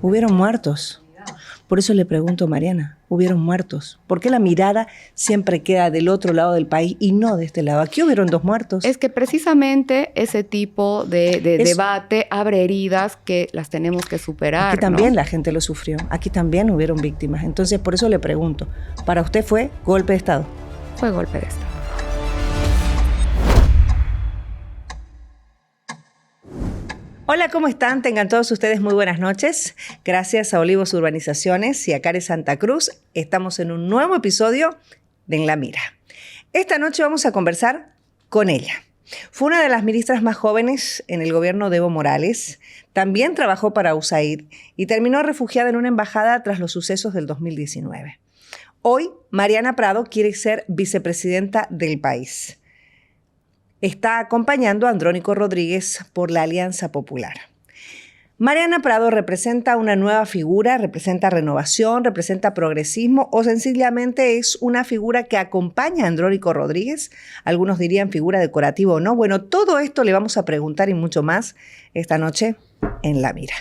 Hubieron muertos. Por eso le pregunto, Mariana, hubieron muertos. ¿Por qué la mirada siempre queda del otro lado del país y no de este lado? Aquí hubieron 2 muertos. Es que precisamente ese tipo de debate abre heridas que las tenemos que superar. Aquí también, ¿no? La gente lo sufrió. Aquí también hubieron víctimas. Entonces, por eso le pregunto, ¿para usted fue golpe de Estado? Fue golpe de Estado. Hola, ¿cómo están? Tengan todos ustedes muy buenas noches. Gracias a Olivos Urbanizaciones y a Care Santa Cruz, estamos en un nuevo episodio de En la Mira. Esta noche vamos a conversar con ella. Fue una de las ministras más jóvenes en el gobierno de Evo Morales. También trabajó para USAID y terminó refugiada en una embajada tras los sucesos del 2019. Hoy, Mariana Prado quiere ser vicepresidenta del país. Está acompañando a Andrónico Rodríguez por la Alianza Popular. Mariana Prado representa una nueva figura, representa renovación, representa progresismo o sencillamente es una figura que acompaña a Andrónico Rodríguez. Algunos dirían figura decorativa o no. Bueno, todo esto le vamos a preguntar y mucho más esta noche en La Mira.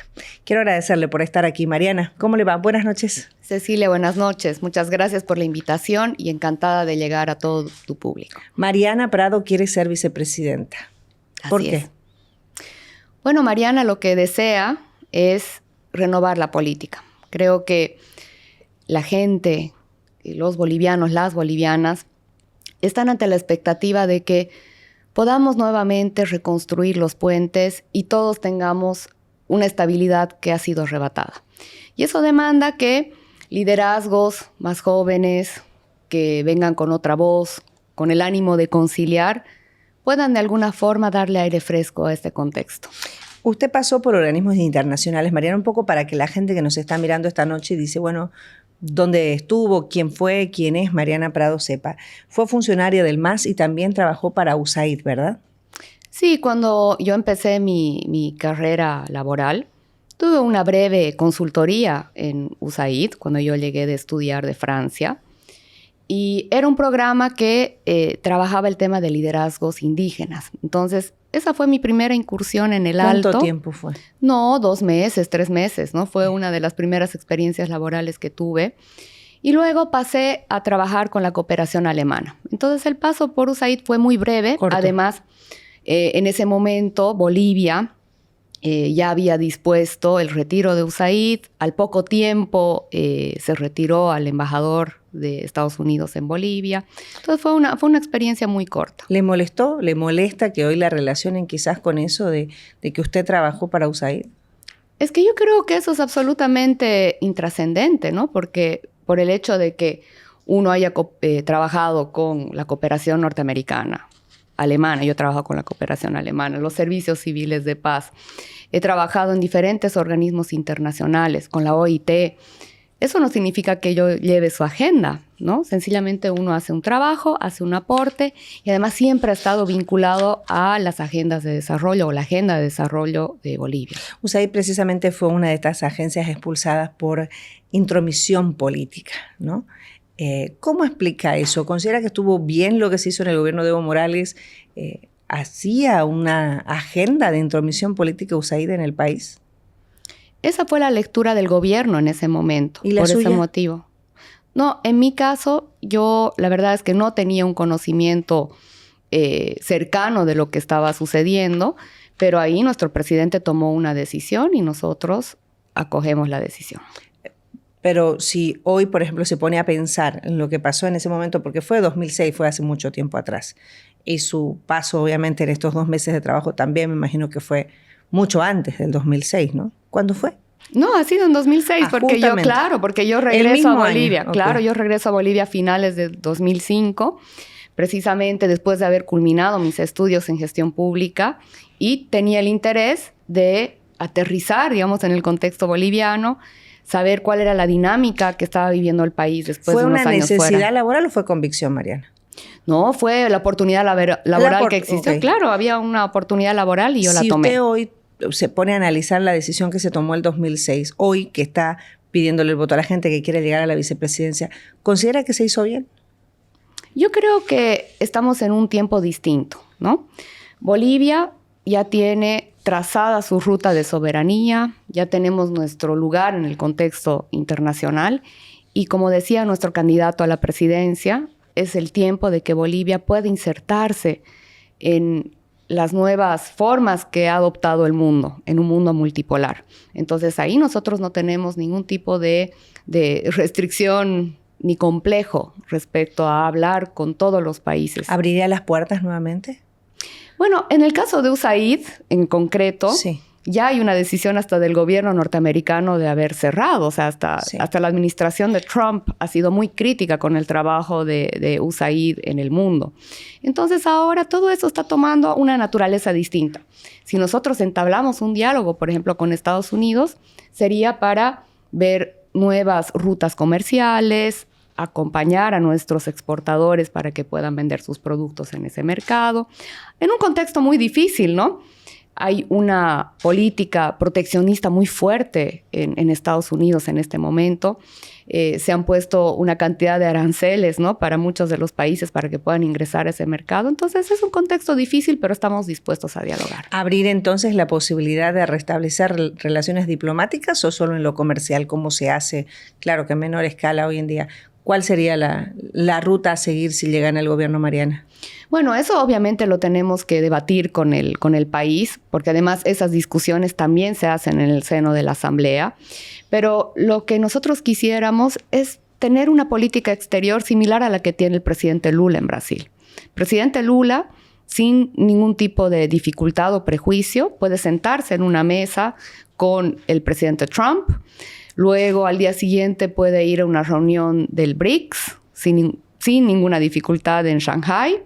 Quiero agradecerle por estar aquí, Mariana. ¿Cómo le va? Buenas noches. Cecilia, buenas noches. Muchas gracias por la invitación y encantada de llegar a todo tu público. Mariana Prado quiere ser vicepresidenta. ¿Por qué? Es. Bueno, Mariana lo que desea es renovar la política. Creo que la gente, los bolivianos, las bolivianas, están ante la expectativa de que podamos nuevamente reconstruir los puentes y todos tengamos una estabilidad que ha sido arrebatada. Y eso demanda que liderazgos más jóvenes, que vengan con otra voz, con el ánimo de conciliar, puedan de alguna forma darle aire fresco a este contexto. Usted pasó por organismos internacionales, Mariana, un poco para que la gente que nos está mirando esta noche dice, bueno, ¿dónde estuvo? ¿Quién fue? ¿Quién es? Mariana Prado sepa. Fue funcionaria del MAS y también trabajó para USAID, ¿verdad? Sí, cuando yo empecé mi carrera laboral, tuve una breve consultoría en USAID cuando yo llegué de estudiar de Francia. Y era un programa que trabajaba el tema de liderazgos indígenas. Entonces, esa fue mi primera incursión en el alto. ¿Cuánto tiempo fue? No, 2 meses, 3 meses, ¿no? Fue una de las primeras experiencias laborales que tuve. Y luego pasé a trabajar con la cooperación alemana. Entonces, el paso por USAID fue muy breve. Corto. Además, en ese momento, Bolivia ya había dispuesto el retiro de USAID. Al poco tiempo se retiró al embajador de Estados Unidos en Bolivia. Entonces fue una experiencia muy corta. ¿Le molestó? ¿Le molesta que hoy la relacionen quizás con eso de que usted trabajó para USAID? Es que yo creo que eso es absolutamente intrascendente, ¿no? Porque por el hecho de que uno haya trabajado con la cooperación norteamericana, alemana, yo trabajo con la cooperación alemana, los servicios civiles de paz, he trabajado en diferentes organismos internacionales, con la OIT. Eso no significa que yo lleve su agenda, ¿no? Sencillamente uno hace un trabajo, hace un aporte y además siempre ha estado vinculado a las agendas de desarrollo o la agenda de desarrollo de Bolivia. USAID precisamente fue una de estas agencias expulsadas por intromisión política, ¿no? ¿Cómo explica eso? ¿Considera que estuvo bien lo que se hizo en el gobierno de Evo Morales? ¿Hacía una agenda de intromisión política USAID en el país? Esa fue la lectura del gobierno en ese momento, ¿Y la por suya? ese motivo. No, en mi caso, yo la verdad es que no tenía un conocimiento cercano de lo que estaba sucediendo, pero ahí nuestro presidente tomó una decisión y nosotros acogemos la decisión. Pero si hoy, por ejemplo, se pone a pensar en lo que pasó en ese momento, porque fue 2006, fue hace mucho tiempo atrás, y su paso, obviamente, en estos 2 meses de trabajo también me imagino que fue mucho antes del 2006, ¿no? ¿Cuándo fue? No, ha sido en 2006, porque yo regreso a Bolivia. Año. Claro, Okay. yo regreso a Bolivia a finales de 2005, precisamente después de haber culminado mis estudios en gestión pública y tenía el interés de aterrizar, digamos, en el contexto boliviano, saber cuál era la dinámica que estaba viviendo el país después de unos años fuera. ¿Fue una necesidad laboral o fue convicción, Mariana? No, fue la oportunidad laboral que existió. Okay. Claro, había una oportunidad laboral y yo la tomé. Si usted hoy se pone a analizar la decisión que se tomó el 2006, hoy que está pidiéndole el voto a la gente que quiere llegar a la vicepresidencia, ¿considera que se hizo bien? Yo creo que estamos en un tiempo distinto, ¿no? Bolivia ya tiene trazada su ruta de soberanía, ya tenemos nuestro lugar en el contexto internacional y, como decía nuestro candidato a la presidencia, es el tiempo de que Bolivia pueda insertarse en las nuevas formas que ha adoptado el mundo, en un mundo multipolar. Entonces ahí nosotros no tenemos ningún tipo de restricción ni complejo respecto a hablar con todos los países. ¿Abriría las puertas nuevamente? Bueno, en el caso de USAID, en concreto, sí, ya hay una decisión hasta del gobierno norteamericano de haber cerrado. O sea, hasta la administración de Trump ha sido muy crítica con el trabajo de USAID en el mundo. Entonces ahora todo eso está tomando una naturaleza distinta. Si nosotros entablamos un diálogo, por ejemplo, con Estados Unidos, sería para ver nuevas rutas comerciales, acompañar a nuestros exportadores para que puedan vender sus productos en ese mercado. En un contexto muy difícil, ¿no? Hay una política proteccionista muy fuerte en Estados Unidos en este momento. Se han puesto una cantidad de aranceles, ¿no?, para muchos de los países para que puedan ingresar a ese mercado. Entonces es un contexto difícil, pero estamos dispuestos a dialogar. ¿Abrir entonces la posibilidad de restablecer relaciones diplomáticas o solo en lo comercial, como se hace, claro que a menor escala hoy en día? ¿Cuál sería la ruta a seguir si llegan al gobierno, Mariana? Bueno, eso obviamente lo tenemos que debatir con el país, porque además esas discusiones también se hacen en el seno de la Asamblea. Pero lo que nosotros quisiéramos es tener una política exterior similar a la que tiene el presidente Lula en Brasil. El presidente Lula, sin ningún tipo de dificultad o prejuicio, puede sentarse en una mesa con el presidente Trump. Luego, al día siguiente, puede ir a una reunión del BRICS sin ninguna dificultad en Shanghái.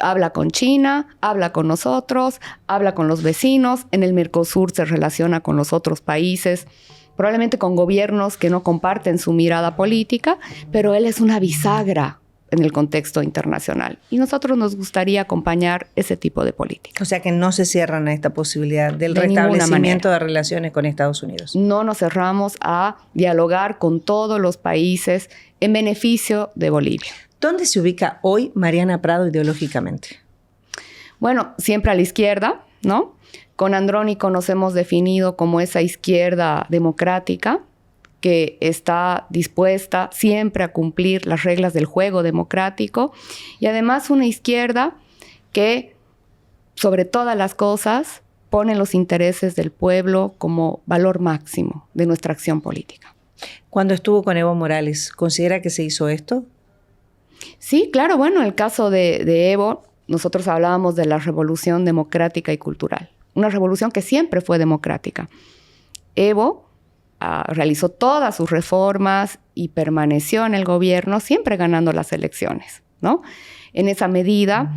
Habla con China, habla con nosotros, habla con los vecinos. En el Mercosur se relaciona con los otros países, probablemente con gobiernos que no comparten su mirada política, pero él es una bisagra en el contexto internacional. Y nosotros nos gustaría acompañar ese tipo de política. O sea que no se cierran a esta posibilidad del restablecimiento de relaciones con Estados Unidos. No nos cerramos a dialogar con todos los países en beneficio de Bolivia. ¿Dónde se ubica hoy Mariana Prado ideológicamente? Bueno, siempre a la izquierda, ¿no? Con Andrónico nos hemos definido como esa izquierda democrática que está dispuesta siempre a cumplir las reglas del juego democrático y además una izquierda que, sobre todas las cosas, pone los intereses del pueblo como valor máximo de nuestra acción política. Cuando estuvo con Evo Morales, ¿considera que se hizo esto? Sí, claro. Bueno, en el caso de Evo, nosotros hablábamos de la revolución democrática y cultural. Una revolución que siempre fue democrática. Evo realizó todas sus reformas y permaneció en el gobierno, siempre ganando las elecciones, ¿no? En esa medida,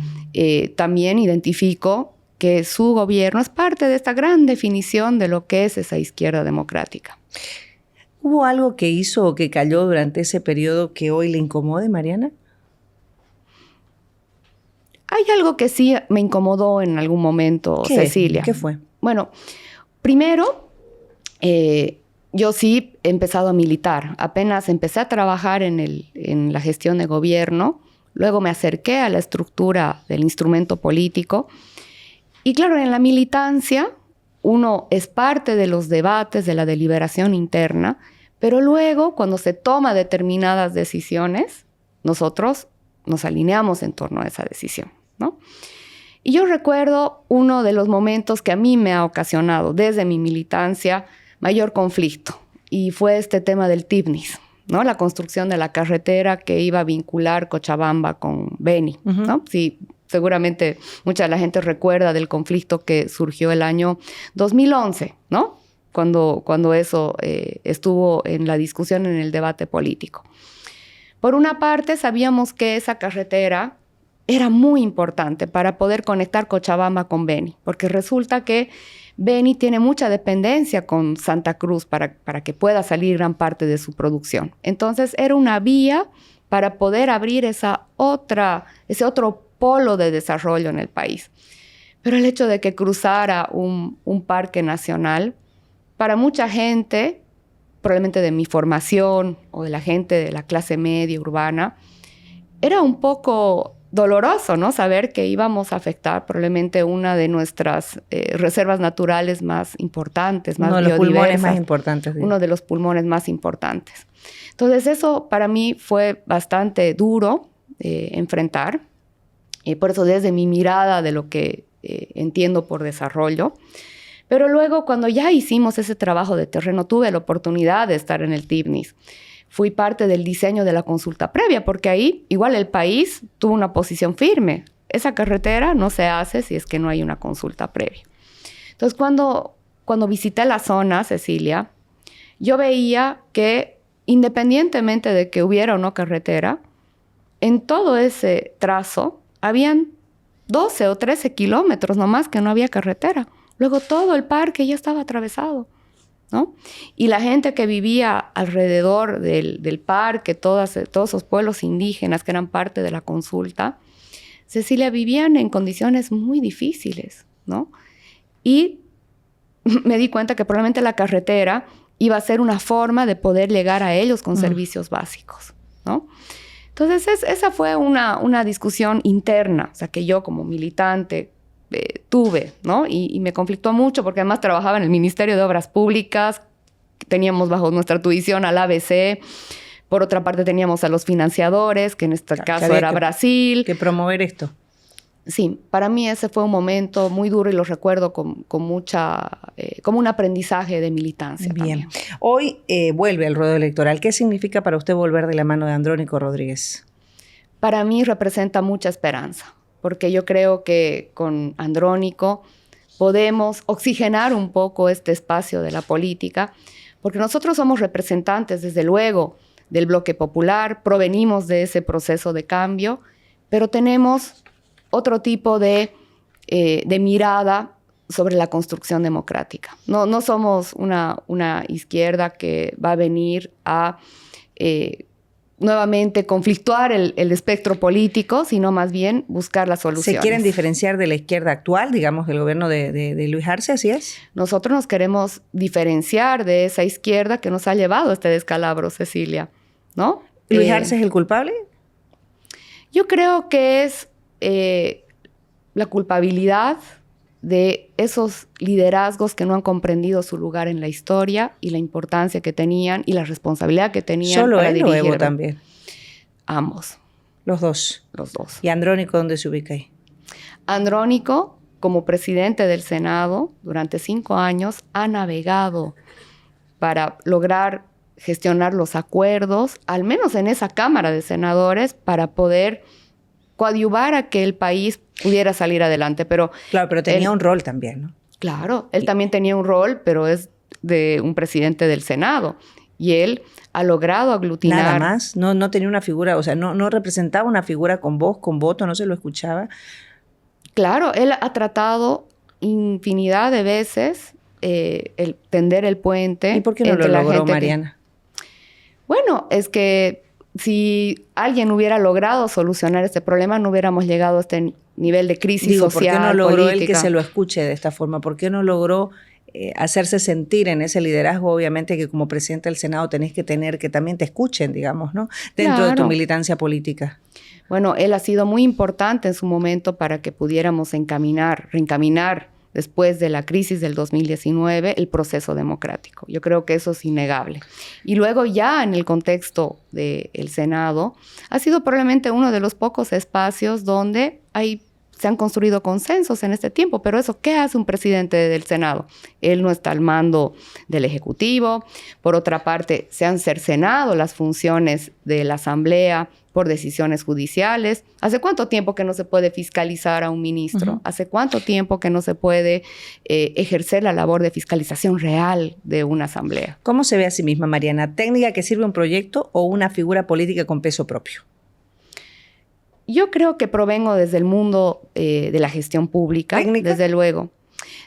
también identifico que su gobierno es parte de esta gran definición de lo que es esa izquierda democrática. ¿Hubo algo que hizo o que cayó durante ese periodo que hoy le incomode, Mariana? Hay algo que sí me incomodó en algún momento, Cecilia. ¿Qué fue? Bueno, primero, yo sí he empezado a militar. Apenas empecé a trabajar en la gestión de gobierno, luego me acerqué a la estructura del instrumento político. Y claro, en la militancia uno es parte de los debates, de la deliberación interna, pero luego cuando se toma determinadas decisiones, nosotros nos alineamos en torno a esa decisión, ¿no? Y yo recuerdo uno de los momentos que a mí me ha ocasionado desde mi militancia mayor conflicto, y fue este tema del Tibnis, ¿no? La construcción de la carretera que iba a vincular Cochabamba con Beni, ¿no? Sí, seguramente mucha de la gente recuerda del conflicto que surgió el año 2011, ¿no? Cuando eso estuvo en la discusión, en el debate político. Por una parte, sabíamos que esa carretera era muy importante para poder conectar Cochabamba con Beni, porque resulta que Beni tiene mucha dependencia con Santa Cruz para que pueda salir gran parte de su producción. Entonces, era una vía para poder abrir ese otro polo de desarrollo en el país. Pero el hecho de que cruzara un parque nacional, para mucha gente, probablemente de mi formación o de la gente de la clase media urbana, era un poco doloroso, ¿no? Saber que íbamos a afectar probablemente una de nuestras reservas naturales más importantes, más biodiversas. Uno de los pulmones más importantes. Uno de los pulmones más importantes. Entonces, eso para mí fue bastante duro enfrentar. Por eso, desde mi mirada de lo que entiendo por desarrollo. Pero luego, cuando ya hicimos ese trabajo de terreno, tuve la oportunidad de estar en el TIBNIS. Fui parte del diseño de la consulta previa, porque ahí igual el país tuvo una posición firme. Esa carretera no se hace si es que no hay una consulta previa. Entonces, cuando visité la zona, Cecilia, yo veía que independientemente de que hubiera o no carretera, en todo ese trazo habían 12 o 13 kilómetros nomás que no había carretera. Luego todo el parque ya estaba atravesado, ¿no? Y la gente que vivía alrededor del parque, todos esos pueblos indígenas que eran parte de la consulta, Cecilia, vivían en condiciones muy difíciles, ¿no? Y me di cuenta que probablemente la carretera iba a ser una forma de poder llegar a ellos con servicios básicos, ¿no? Entonces, esa fue una discusión interna, o sea, que yo como militante tuve, ¿no? Y me conflictó mucho porque además trabajaba en el Ministerio de Obras Públicas, teníamos bajo nuestra tuición al ABC, por otra parte teníamos a los financiadores, que en este caso era Brasil. Que promover esto. Sí, para mí ese fue un momento muy duro y lo recuerdo con mucha, como un aprendizaje de militancia. Bien. También. Hoy vuelve al ruedo electoral. ¿Qué significa para usted volver de la mano de Andrónico Rodríguez? Para mí representa mucha esperanza, porque yo creo que con Andrónico podemos oxigenar un poco este espacio de la política, porque nosotros somos representantes, desde luego, del bloque popular, provenimos de ese proceso de cambio, pero tenemos otro tipo de mirada sobre la construcción democrática. No somos una izquierda que va a venir a nuevamente conflictuar el espectro político, sino más bien buscar las soluciones. ¿Se quieren diferenciar de la izquierda actual, digamos, del gobierno de Luis Arce, así es? Nosotros nos queremos diferenciar de esa izquierda que nos ha llevado a este descalabro, Cecilia, ¿no? ¿Luis Arce es el culpable? Yo creo que es la culpabilidad de esos liderazgos que no han comprendido su lugar en la historia y la importancia que tenían y la responsabilidad que tenían. ¿Solo él o Evo también? Ambos. Los dos. Los dos. ¿Y Andrónico dónde se ubica ahí? Andrónico, como presidente del Senado, durante 5 años, ha navegado para lograr gestionar los acuerdos, al menos en esa Cámara de Senadores, para poder coadyuvar a que el país pudiera salir adelante. Pero claro, pero tenía un rol también, ¿no? Claro, él también tenía un rol, pero es de un presidente del Senado. Y él ha logrado aglutinar... Nada más, no tenía una figura, o sea, no representaba una figura con voz, con voto, no se lo escuchaba. Claro, él ha tratado infinidad de veces el tender el puente. ¿Y por qué no lo logró, Mariana? Bueno, es que si alguien hubiera logrado solucionar este problema, no hubiéramos llegado a este nivel de crisis social, ¿por qué no logró política? Él que se lo escuche de esta forma? ¿Por qué no logró hacerse sentir en ese liderazgo? Obviamente que como presidente del Senado tenés que tener que también te escuchen, digamos, ¿no? Dentro de tu militancia política. Bueno, él ha sido muy importante en su momento para que pudiéramos reencaminar después de la crisis del 2019, el proceso democrático. Yo creo que eso es innegable. Y luego ya en el contexto del Senado, ha sido probablemente uno de los pocos espacios donde se han construido consensos en este tiempo. Pero eso, ¿qué hace un presidente del Senado? Él no está al mando del Ejecutivo. Por otra parte, se han cercenado las funciones de la Asamblea por decisiones judiciales. ¿Hace cuánto tiempo que no se puede fiscalizar a un ministro? Uh-huh. ¿Hace cuánto tiempo que no se puede ejercer la labor de fiscalización real de una asamblea? ¿Cómo se ve a sí misma, Mariana? ¿Técnica que sirve un proyecto o una figura política con peso propio? Yo creo que provengo desde el mundo de la gestión pública, ¿técnica? Desde luego.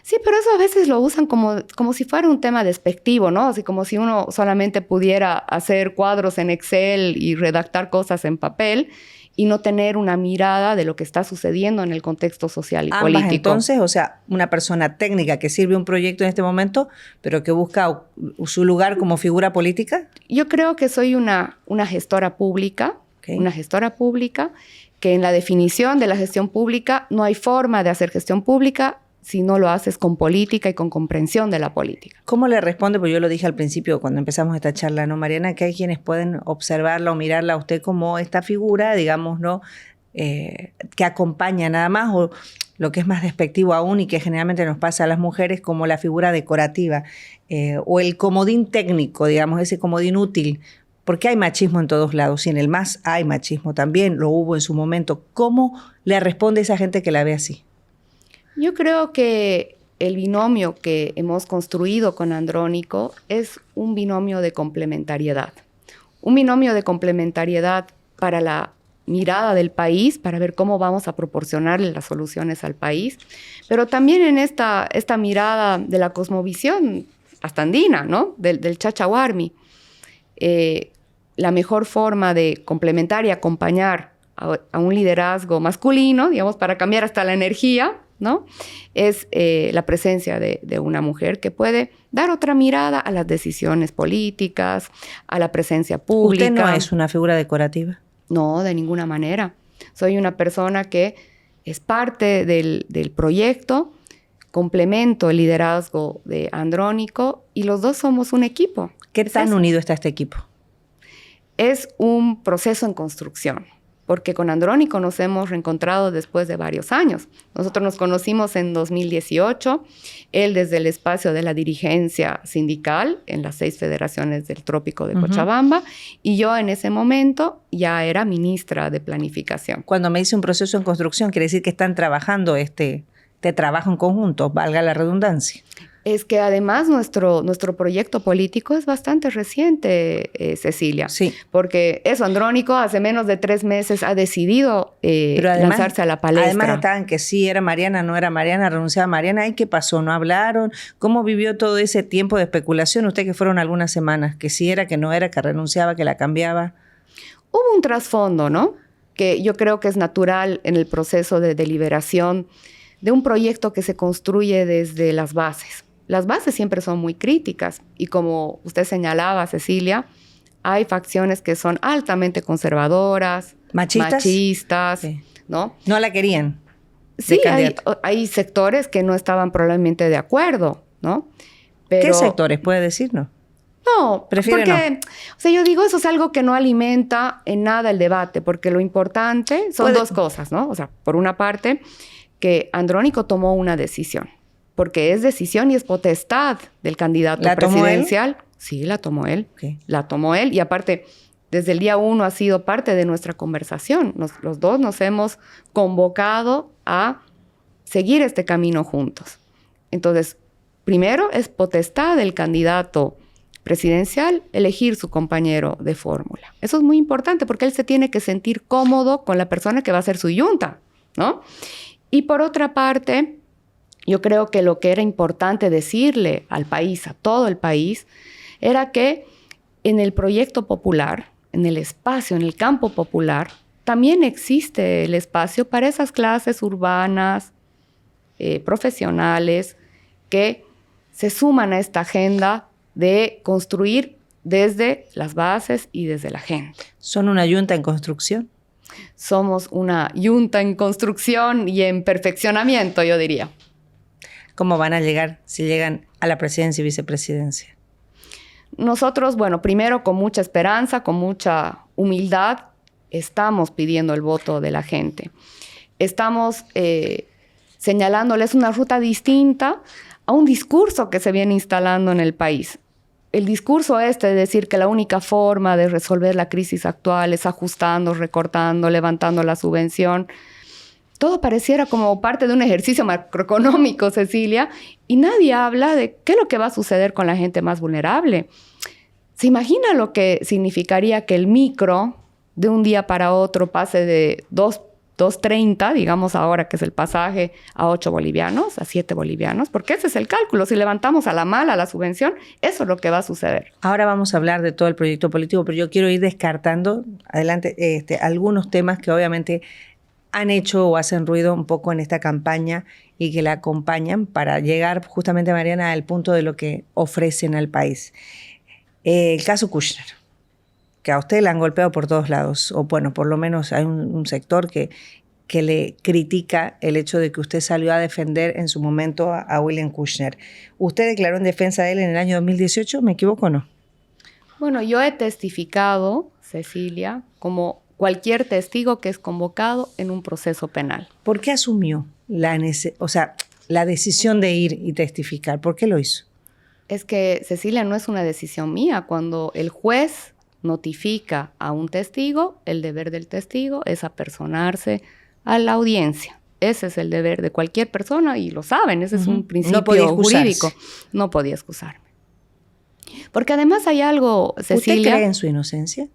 Sí, pero eso a veces lo usan como si fuera un tema despectivo, ¿no? Así como si uno solamente pudiera hacer cuadros en Excel y redactar cosas en papel y no tener una mirada de lo que está sucediendo en el contexto social y político. Entonces, o sea, una persona técnica que sirve un proyecto en este momento, pero que busca su lugar como figura política. Yo creo que soy una gestora pública, una gestora pública que en la definición de la gestión pública no hay forma de hacer gestión pública si no lo haces con política y con comprensión de la política. ¿Cómo le responde? Pues yo lo dije al principio cuando empezamos esta charla, ¿no, Mariana? Que hay quienes pueden observarla o mirarla a usted como esta figura, digamos, ¿no? Que acompaña nada más, o lo que es más despectivo aún y que generalmente nos pasa a las mujeres, como la figura decorativa o el comodín técnico, digamos, ese comodín útil. Porque hay machismo en todos lados y en el MAS hay machismo también, lo hubo en su momento. ¿Cómo le responde esa gente que la ve así? Yo creo que el binomio que hemos construido con Andrónico es un binomio de complementariedad. Un binomio de complementariedad para la mirada del país, para ver cómo vamos a proporcionarle las soluciones al país, pero también en esta mirada de la cosmovisión hasta andina, ¿no? Del Chachahuarmi. La mejor forma de complementar y acompañar a un liderazgo masculino, digamos, para cambiar hasta la energía, ¿no? Es la presencia de una mujer que puede dar otra mirada a las decisiones políticas, a la presencia pública. ¿Usted no es una figura decorativa? No, de ninguna manera. Soy una persona que es parte del proyecto, complemento el liderazgo de Andrónico y los dos somos un equipo. ¿Qué tan unido está este equipo? Es un proceso en construcción, porque con Andrónico nos hemos reencontrado después de varios años. Nosotros nos conocimos en 2018, él desde el espacio de la dirigencia sindical en las 6 federaciones del Trópico de Cochabamba, y yo en ese momento ya era ministra de Planificación. Cuando me dice un proceso en construcción, quiere decir que están trabajando este trabajo en conjunto, valga la redundancia. Es que además nuestro proyecto político es bastante reciente, Cecilia. Sí. Porque eso, Andrónico hace menos de 3 meses ha decidido lanzarse a la palestra. Además estaban que sí, era Mariana, no era Mariana, renunciaba a Mariana. ¿Y qué pasó? ¿No hablaron? ¿Cómo vivió todo ese tiempo de especulación? Usted que fueron algunas semanas, que sí era, que no era, que renunciaba, que la cambiaba. Hubo un trasfondo, ¿no? Que yo creo que es natural en el proceso de deliberación de un proyecto que se construye desde las bases. Las bases siempre son muy críticas y como usted señalaba, Cecilia, hay facciones que son altamente conservadoras, machistas, sí. ¿No? No la querían. Sí, hay sectores que no estaban probablemente de acuerdo, ¿no? Pero, ¿qué sectores puede decirnos? No, prefiere porque, no. O sea, yo digo, eso es algo que no alimenta en nada el debate, porque lo importante son dos cosas, ¿no? O sea, por una parte, que Andrónico tomó una decisión. Porque es decisión y es potestad del candidato presidencial. ¿Tomó él? Sí, la tomó él. Okay. La tomó él. Y aparte, desde el día 1 ha sido parte de nuestra conversación. Los dos nos hemos convocado a seguir este camino juntos. Entonces, primero es potestad del candidato presidencial elegir su compañero de fórmula. Eso es muy importante porque él se tiene que sentir cómodo con la persona que va a ser su yunta, ¿no? Y por otra parte, yo creo que lo que era importante decirle al país, a todo el país, era que en el proyecto popular, en el espacio, en el campo popular, también existe el espacio para esas clases urbanas, profesionales, que se suman a esta agenda de construir desde las bases y desde la gente. ¿Son una yunta en construcción? Somos una yunta en construcción y en perfeccionamiento, yo diría. ¿Cómo van a llegar si llegan a la presidencia y vicepresidencia? Nosotros, bueno, primero con mucha esperanza, con mucha humildad, estamos pidiendo el voto de la gente. Estamos señalándoles una ruta distinta a un discurso que se viene instalando en el país. El discurso de decir que la única forma de resolver la crisis actual es ajustando, recortando, levantando la subvención. Todo pareciera como parte de un ejercicio macroeconómico, Cecilia, y nadie habla de qué es lo que va a suceder con la gente más vulnerable. ¿Se imagina lo que significaría que el micro de un día para otro pase de 2.30, digamos ahora que es el pasaje, a 8 bolivianos, a 7 bolivianos? Porque ese es el cálculo. Si levantamos a la mala la subvención, eso es lo que va a suceder. Ahora vamos a hablar de todo el proyecto político, pero yo quiero ir descartando adelante algunos temas que obviamente han hecho o hacen ruido un poco en esta campaña y que la acompañan para llegar justamente, Mariana, al punto de lo que ofrecen al país. El caso Kushner. que a usted le han golpeado por todos lados, o bueno, por lo menos hay un sector que le critica el hecho de que usted salió a defender en su momento a William Kushner. ¿Usted declaró en defensa de él en el año 2018? ¿Me equivoco o no? Bueno, yo he testificado, Cecilia, como cualquier testigo que es convocado en un proceso penal. ¿Por qué asumió la decisión de ir y testificar? ¿Por qué lo hizo? Es que, Cecilia, no es una decisión mía. Cuando el juez notifica a un testigo, el deber del testigo es apersonarse a la audiencia. Ese es el deber de cualquier persona y lo saben, ese es un principio jurídico. No podía excusarme. Porque además hay algo, Cecilia... ¿Usted cree en su inocencia?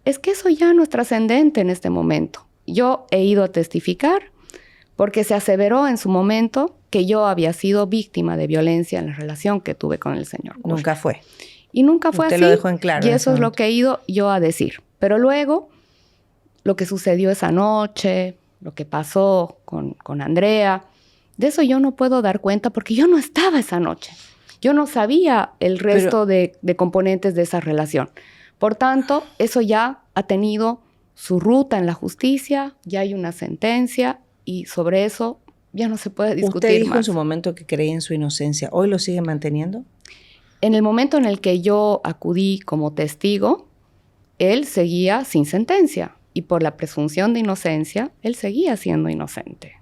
Es que eso ya no es trascendente en este momento. Yo he ido a testificar porque se aseveró en su momento que yo había sido víctima de violencia en la relación que tuve con el señor Kushner. Nunca fue. Y nunca fue así. Usted lo dejó en claro. Y eso es lo que he ido yo a decir. Pero luego, lo que sucedió esa noche, lo que pasó con Andrea, de eso yo no puedo dar cuenta porque yo no estaba esa noche. Yo no sabía el resto de componentes de esa relación. Por tanto, eso ya ha tenido su ruta en la justicia, ya hay una sentencia y sobre eso ya no se puede discutir más. ¿Usted dijo en su momento que creía en su inocencia? ¿Hoy lo sigue manteniendo? En el momento en el que yo acudí como testigo, él seguía sin sentencia. Y por la presunción de inocencia, él seguía siendo inocente,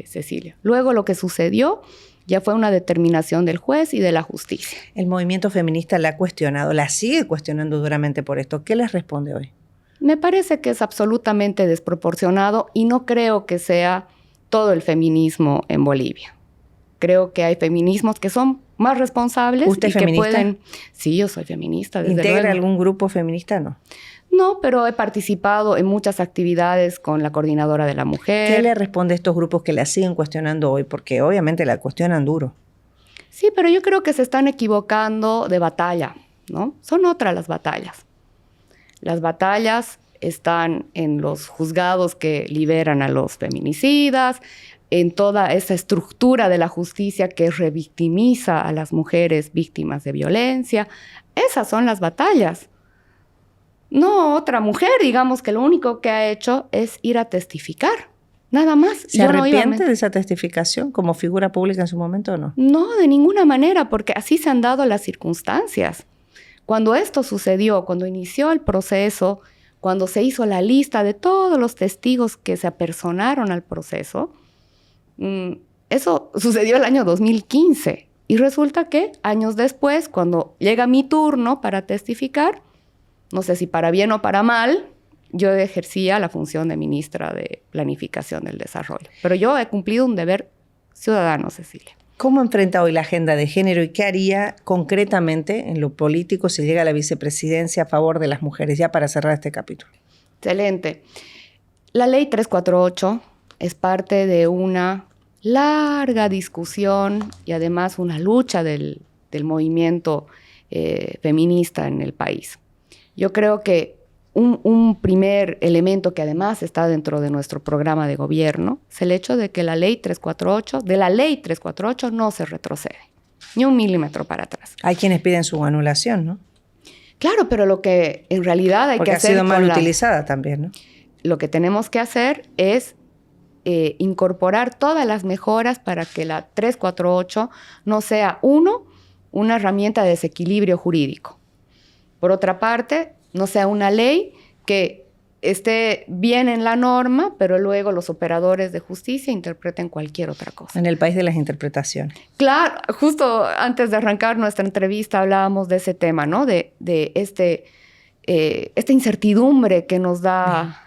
Cecilia. Luego lo que sucedió ya fue una determinación del juez y de la justicia. El movimiento feminista la ha cuestionado, la sigue cuestionando duramente por esto. ¿Qué les responde hoy? Me parece que es absolutamente desproporcionado y no creo que sea todo el feminismo en Bolivia. Creo que hay feminismos que son más responsables. ¿Usted es feminista? Que pueden... Sí, yo soy feminista, desde ¿Integra luego. algún grupo feminista? No. No, pero he participado en muchas actividades con la Coordinadora de la Mujer. ¿Qué le responde a estos grupos que la siguen cuestionando hoy? Porque obviamente la cuestionan duro. Sí, pero yo creo que se están equivocando de batalla, ¿no? Son otras las batallas. Las batallas están en los juzgados que liberan a los feminicidas, en toda esa estructura de la justicia que revictimiza a las mujeres víctimas de violencia. Esas son las batallas. No otra mujer, digamos, que lo único que ha hecho es ir a testificar, nada más. ¿Se arrepiente de esa testificación como figura pública en su momento o no? No, de ninguna manera, porque así se han dado las circunstancias. Cuando esto sucedió, cuando inició el proceso, cuando se hizo la lista de todos los testigos que se apersonaron al proceso, eso sucedió el año 2015. Y resulta que años después, cuando llega mi turno para testificar, no sé si para bien o para mal, yo ejercía la función de ministra de Planificación del Desarrollo. Pero yo he cumplido un deber ciudadano, Cecilia. ¿Cómo enfrenta hoy la agenda de género y qué haría concretamente en lo político si llega a la vicepresidencia a favor de las mujeres? Ya para cerrar este capítulo. Excelente. La ley 348 es parte de una larga discusión y además una lucha del movimiento feminista en el país. Yo creo que un primer elemento que además está dentro de nuestro programa de gobierno es el hecho de que de la ley 348 no se retrocede, ni un milímetro para atrás. Hay quienes piden su anulación, ¿no? Claro, pero lo que en realidad hay que hacer... Porque ha sido mal utilizada también, ¿no? Lo que tenemos que hacer es incorporar todas las mejoras para que la 348 no sea, una herramienta de desequilibrio jurídico. Por otra parte, no sea una ley que esté bien en la norma, pero luego los operadores de justicia interpreten cualquier otra cosa. En el país de las interpretaciones. Claro, justo antes de arrancar nuestra entrevista hablábamos de ese tema, ¿no? De esta incertidumbre que nos da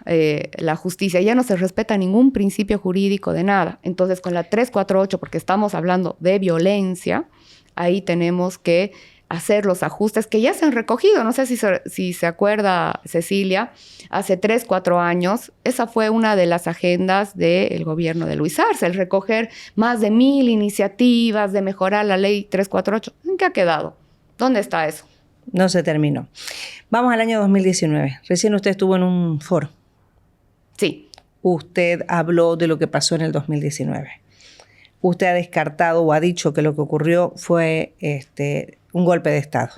la justicia. Ya no se respeta ningún principio jurídico de nada. Entonces, con la 348, porque estamos hablando de violencia, ahí tenemos que hacer los ajustes que ya se han recogido. No sé si se acuerda, Cecilia, hace 3, 4 años, esa fue una de las agendas del gobierno de Luis Arce, el recoger más de 1,000 iniciativas de mejorar la ley 348. ¿En qué ha quedado? ¿Dónde está eso? No se terminó. Vamos al año 2019. Recién usted estuvo en un foro. Sí. Usted habló de lo que pasó en el 2019. Usted ha descartado o ha dicho que lo que ocurrió fue un golpe de Estado.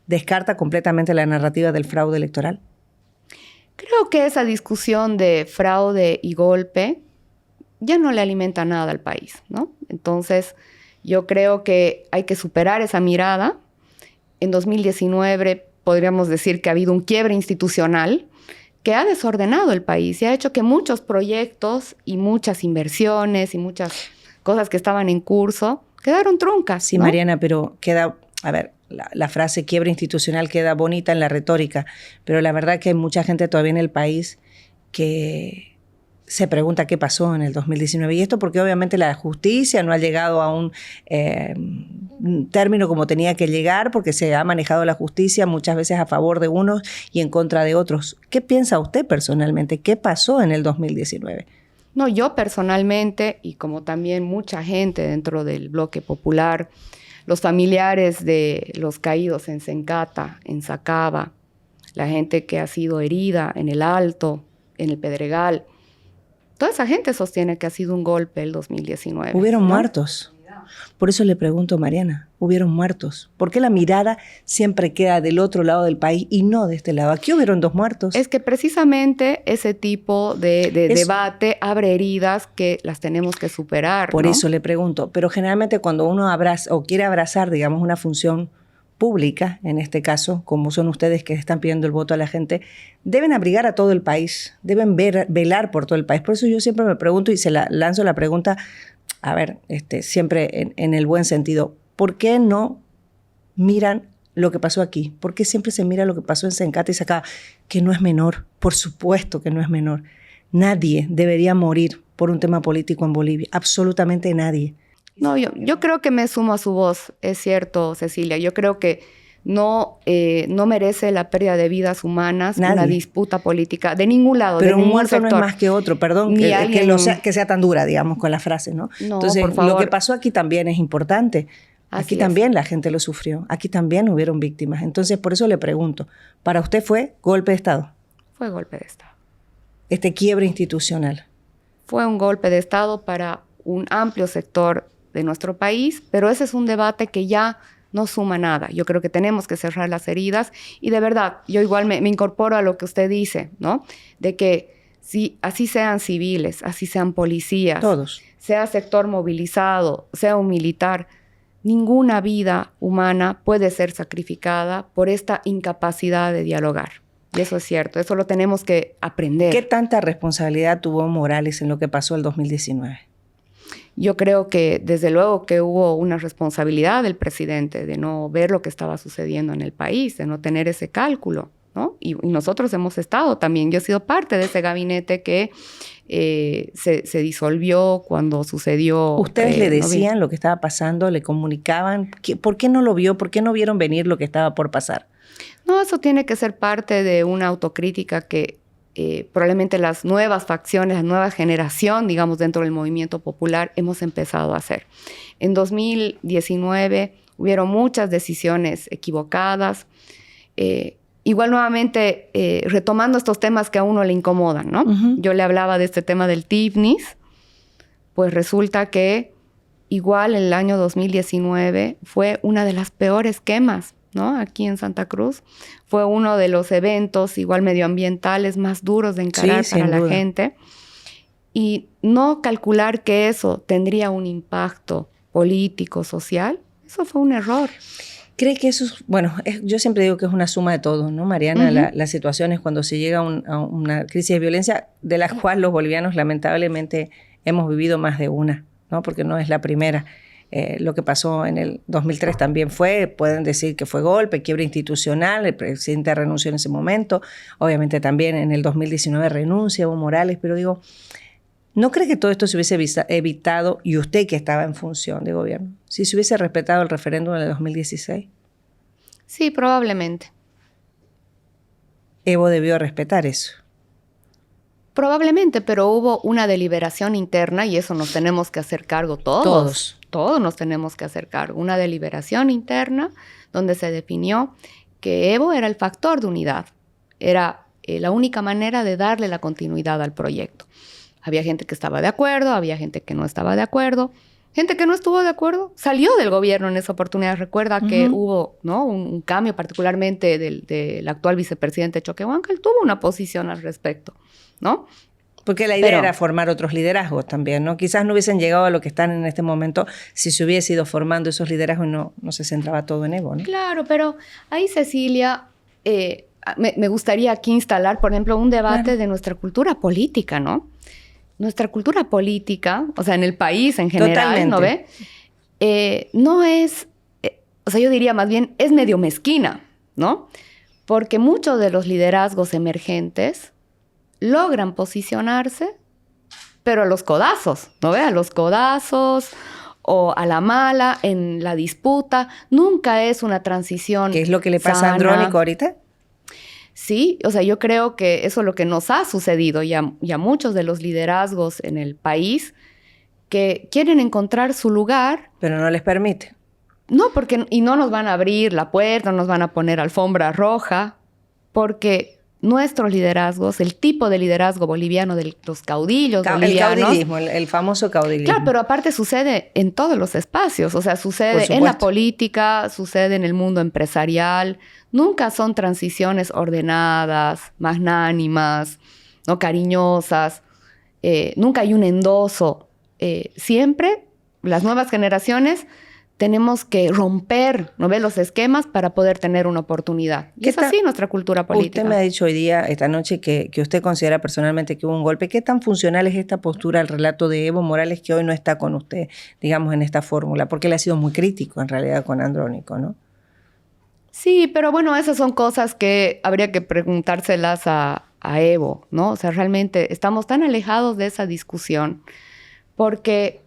descarta completamente la narrativa del fraude electoral? Creo que esa discusión de fraude y golpe ya no le alimenta nada al país, ¿no? Entonces, yo creo que hay que superar esa mirada. En 2019 podríamos decir que ha habido un quiebre institucional que ha desordenado el país y ha hecho que muchos proyectos y muchas inversiones y muchas cosas que estaban en curso quedaron truncas. Sí, ¿no? Mariana, pero queda, a ver, la frase quiebra institucional queda bonita en la retórica, pero la verdad que hay mucha gente todavía en el país que se pregunta qué pasó en el 2019. Y esto porque obviamente la justicia no ha llegado a un término como tenía que llegar, porque se ha manejado la justicia muchas veces a favor de unos y en contra de otros. ¿Qué piensa usted personalmente? ¿Qué pasó en el 2019? No, yo personalmente, y como también mucha gente dentro del bloque popular, los familiares de los caídos en Sencata, en Sacaba, la gente que ha sido herida en el Alto, en el Pedregal, toda esa gente sostiene que ha sido un golpe el 2019. Hubieron muertos. Por eso le pregunto, Mariana, hubieron muertos. ¿Por qué la mirada siempre queda del otro lado del país y no de este lado? Aquí hubieron 2 muertos. Es que precisamente ese tipo de debate abre heridas que las tenemos que superar. Por ¿no? eso le pregunto. Pero generalmente cuando uno abraza o quiere abrazar, digamos, una función pública, en este caso, como son ustedes que están pidiendo el voto a la gente, deben abrigar a todo el país, deben velar por todo el país. Por eso yo siempre me pregunto y lanzo la pregunta, a ver, siempre en el buen sentido, ¿por qué no miran lo que pasó aquí? ¿Por qué siempre se mira lo que pasó en Sencata y Sacaba? Que no es menor, por supuesto que no es menor. Nadie debería morir por un tema político en Bolivia, absolutamente nadie. No, yo creo que me sumo a su voz, es cierto, Cecilia. Yo creo que no merece la pérdida de vidas humanas, Nadie. Una disputa política de ningún lado, pero de ningún un muerto sector. no es más que otro, perdón, que sea tan dura, digamos, con la frase, ¿no? No, entonces, por favor. lo que pasó aquí también es importante. Aquí Así también es. la gente lo sufrió, aquí también hubieron víctimas. Entonces, por eso le pregunto, ¿para usted fue golpe de Estado? Fue golpe de Estado. Este quiebre institucional. Fue un golpe de Estado para un amplio sector de nuestro país, pero ese es un debate que ya no suma nada. Yo creo que tenemos que cerrar las heridas y de verdad, yo igual me incorporo a lo que usted dice, ¿no? De que si así sean civiles, así sean policías, Todos. sea sector movilizado, sea un militar, ninguna vida humana puede ser sacrificada por esta incapacidad de dialogar. Y eso es cierto, eso lo tenemos que aprender. ¿Qué tanta responsabilidad tuvo Morales en lo que pasó el 2019? Yo creo que desde luego que hubo una responsabilidad del presidente de no ver lo que estaba sucediendo en el país, de no tener ese cálculo, ¿no? Y nosotros hemos estado también, yo he sido parte de ese gabinete que se disolvió cuando sucedió. ¿Ustedes le decían lo que estaba pasando? ¿Le comunicaban? ¿Por qué no lo vio? ¿Por qué no vieron venir lo que estaba por pasar? No, eso tiene que ser parte de una autocrítica que probablemente las nuevas facciones, la nueva generación, digamos, dentro del movimiento popular, hemos empezado a hacer. En 2019 hubieron muchas decisiones equivocadas. Igual nuevamente, retomando estos temas que a uno le incomodan, ¿no? Uh-huh. Yo le hablaba de este tema del TIFNIS, pues resulta que igual el año 2019 fue una de las peores quemas, ¿no? Aquí en Santa Cruz. Fue uno de los eventos igual medioambientales más duros de encarar para la gente. Y no calcular que eso tendría un impacto político, social, eso fue un error. ¿Cree que eso es, bueno, yo siempre digo que es una suma de todo, ¿no, Mariana? Uh-huh. Las situaciones cuando se llega a una crisis de violencia, de la cual los bolivianos lamentablemente hemos vivido más de una, ¿no? Porque no es la primera. Lo que pasó en el 2003 también pueden decir que fue golpe, quiebre institucional, el presidente renunció en ese momento, obviamente también en el 2019 renuncia Evo Morales, pero digo, ¿no cree que todo esto se hubiese evitado, y usted que estaba en función de gobierno, si se hubiese respetado el referéndum del 2016? Sí, probablemente. Evo debió respetar eso. Probablemente, pero hubo una deliberación interna y eso nos tenemos que hacer cargo todos. Todos nos tenemos que hacer cargo. Una deliberación interna donde se definió que Evo era el factor de unidad. Era la única manera de darle la continuidad al proyecto. Había gente que estaba de acuerdo, había gente que no estaba de acuerdo. gente que no estuvo de acuerdo, salió del gobierno en esa oportunidad. Recuerda que hubo, ¿no?, un cambio particularmente del actual vicepresidente Choquehuanca. Él tuvo una posición al respecto, ¿no? Porque la idea era formar otros liderazgos también, ¿no? Quizás no hubiesen llegado a lo que están en este momento si se hubiese ido formando esos liderazgos y no se centraba todo en Evo, ¿no? Claro, pero ahí, Cecilia, me gustaría aquí instalar, por ejemplo, un debate de nuestra cultura política, ¿no? Nuestra cultura política, o sea, en el país en general, totalmente, ¿no ve? No es, o sea, yo diría más bien, es medio mezquina, ¿no? Porque muchos de los liderazgos emergentes logran posicionarse, pero a los codazos, ¿no ve? A los codazos o a la mala, en la disputa. Nunca es una transición ¿Qué es lo que le pasa sana. a Andrónico ahorita? Sí, o sea, yo creo que eso es lo que nos ha sucedido y a muchos de los liderazgos en el país que quieren encontrar su lugar. Pero no les permite. No, y no nos van a abrir la puerta, no nos van a poner alfombra roja, porque nuestros liderazgos, el tipo de liderazgo boliviano de los caudillos bolivianos... El caudillismo, el famoso caudillismo. Claro, pero aparte sucede en todos los espacios. O sea, sucede en la política, sucede en el mundo empresarial. Nunca son transiciones ordenadas, magnánimas, ¿no?, cariñosas. Nunca hay un endoso. Siempre las nuevas generaciones tenemos que romper, ¿no ves?, los esquemas para poder tener una oportunidad. Y es así nuestra cultura política. Usted me ha dicho hoy día, esta noche, que usted considera personalmente que hubo un golpe. ¿Qué tan funcional es esta postura al relato de Evo Morales, que hoy no está con usted, digamos, en esta fórmula? Porque él ha sido muy crítico, en realidad, con Andrónico, ¿no? Sí, pero bueno, esas son cosas que habría que preguntárselas a Evo, ¿no? O sea, realmente estamos tan alejados de esa discusión porque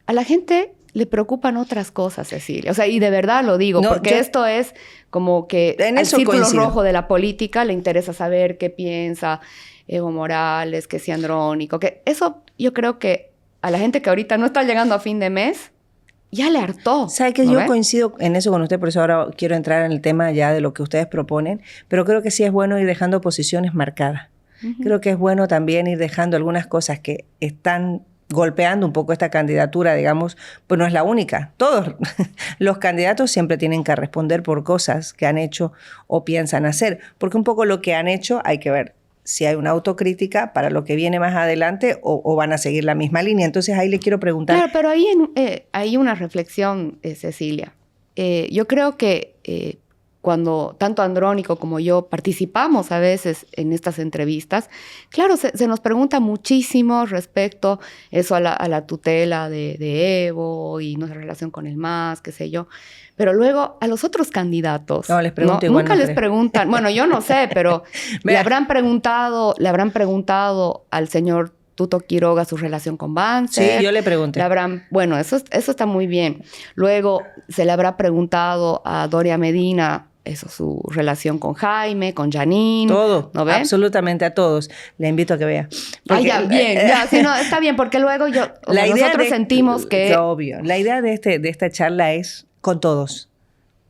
a la gente le preocupan otras cosas, Cecilia. O sea, y de verdad lo digo, porque esto es como que al círculo rojo de la política le interesa saber qué piensa Evo Morales, que si Andrónico, que eso yo creo que a la gente que ahorita no está llegando a fin de mes ya le hartó. ¿Sabe que yo coincido en eso con usted? Por eso ahora quiero entrar en el tema ya de lo que ustedes proponen, pero creo que sí es bueno ir dejando posiciones marcadas. Creo que es bueno también ir dejando algunas cosas que están golpeando un poco esta candidatura, digamos, pues no es la única. Todos los candidatos siempre tienen que responder por cosas que han hecho o piensan hacer, porque un poco lo que han hecho hay que ver si hay una autocrítica para lo que viene más adelante o van a seguir la misma línea. Entonces ahí le quiero preguntar. Claro, pero ahí hay una reflexión, Cecilia. Yo creo que cuando tanto Andrónico como yo participamos a veces en estas entrevistas, claro, se nos pregunta muchísimo respecto eso a la tutela de Evo y nuestra relación con el MAS, qué sé yo. Pero luego a los otros candidatos, no, les pregunto igual, nunca les preguntan. Bueno, yo no sé, pero le habrán preguntado al señor Tuto Quiroga su relación con Banzer. Sí, yo le pregunté. Bueno, eso está muy bien. Luego se le habrá preguntado a Doria Medina su relación con Jaime, con Janine. Todo, ¿no ve? Absolutamente a todos. Le invito a que vea. Porque, ya, bien, ya, sí, no, está bien, porque luego nosotros sentimos que... Obvio. La idea de esta charla es, con todos,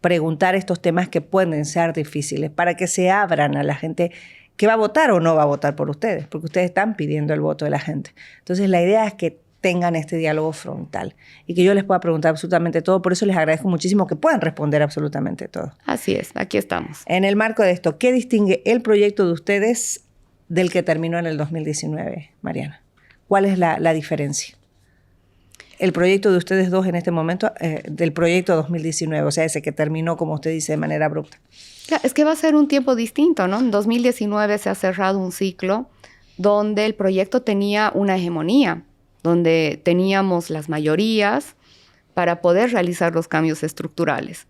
preguntar estos temas que pueden ser difíciles para que se abran a la gente que va a votar o no va a votar por ustedes, porque ustedes están pidiendo el voto de la gente. Entonces, la idea es que tengan este diálogo frontal y que yo les pueda preguntar absolutamente todo. Por eso les agradezco muchísimo que puedan responder absolutamente todo. Así es, aquí estamos. En el marco de esto, ¿qué distingue el proyecto de ustedes del que terminó en el 2019, Mariana? ¿Cuál es la diferencia? El proyecto de ustedes dos en este momento, del proyecto 2019, o sea, ese que terminó, como usted dice, de manera abrupta. Es que va a ser un tiempo distinto, ¿no? En 2019 se ha cerrado un ciclo donde el proyecto tenía una hegemonía, donde teníamos las mayorías para poder realizar los cambios estructurales.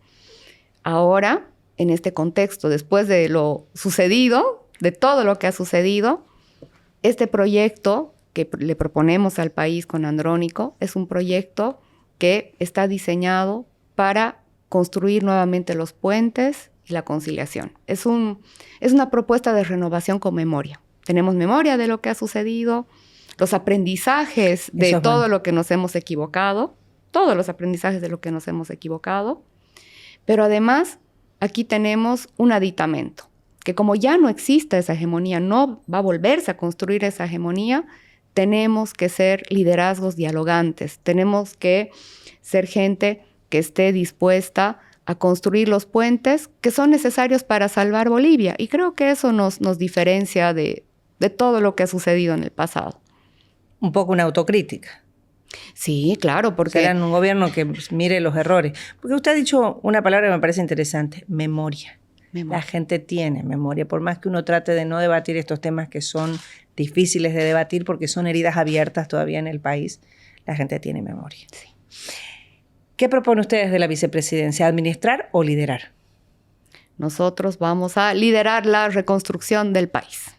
Ahora, en este contexto, después de lo sucedido, de todo lo que ha sucedido, este proyecto que le proponemos al país con Andrónico es un proyecto que está diseñado para construir nuevamente los puentes y la conciliación. Es una propuesta de renovación con memoria. Tenemos memoria de lo que ha sucedido, los aprendizajes de todo lo que nos hemos equivocado, todos los aprendizajes de lo que nos hemos equivocado, pero además aquí tenemos un aditamento, que como ya no existe esa hegemonía, no va a volverse a construir esa hegemonía, tenemos que ser liderazgos dialogantes, tenemos que ser gente que esté dispuesta a construir los puentes que son necesarios para salvar Bolivia. Y creo que eso nos diferencia de todo lo que ha sucedido en el pasado. Un poco una autocrítica. Sí, claro, porque... Serán un gobierno que mire los errores. Porque usted ha dicho una palabra que me parece interesante, memoria. La gente tiene memoria, por más que uno trate de no debatir estos temas que son difíciles de debatir porque son heridas abiertas todavía en el país, la gente tiene memoria. Sí. ¿Qué propone ustedes de la vicepresidencia? ¿Administrar o liderar? Nosotros vamos a liderar la reconstrucción del país.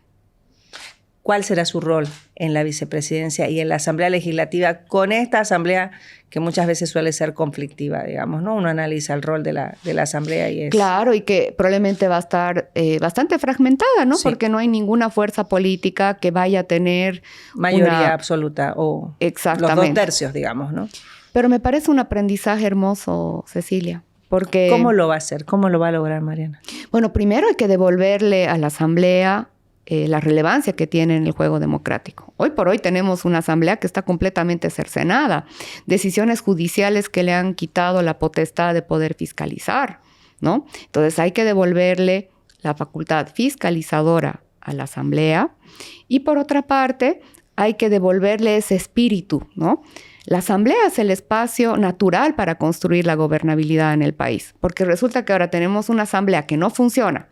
¿Cuál será su rol en la vicepresidencia y en la Asamblea Legislativa con esta Asamblea que muchas veces suele ser conflictiva, digamos, ¿no? Uno analiza el rol de la Asamblea y es... Claro, y que probablemente va a estar bastante fragmentada, ¿no? Sí. Porque no hay ninguna fuerza política que vaya a tener mayoría absoluta o Exactamente. Los 2/3, digamos, ¿no? Pero me parece un aprendizaje hermoso, Cecilia, porque... ¿Cómo lo va a hacer? ¿Cómo lo va a lograr, Mariana? Bueno, primero hay que devolverle a la Asamblea la relevancia que tiene en el juego democrático. Hoy por hoy tenemos una Asamblea que está completamente cercenada. Decisiones judiciales que le han quitado la potestad de poder fiscalizar, ¿no? Entonces hay que devolverle la facultad fiscalizadora a la Asamblea y por otra parte hay que devolverle ese espíritu, ¿no? La Asamblea es el espacio natural para construir la gobernabilidad en el país, porque resulta que ahora tenemos una Asamblea que no funciona,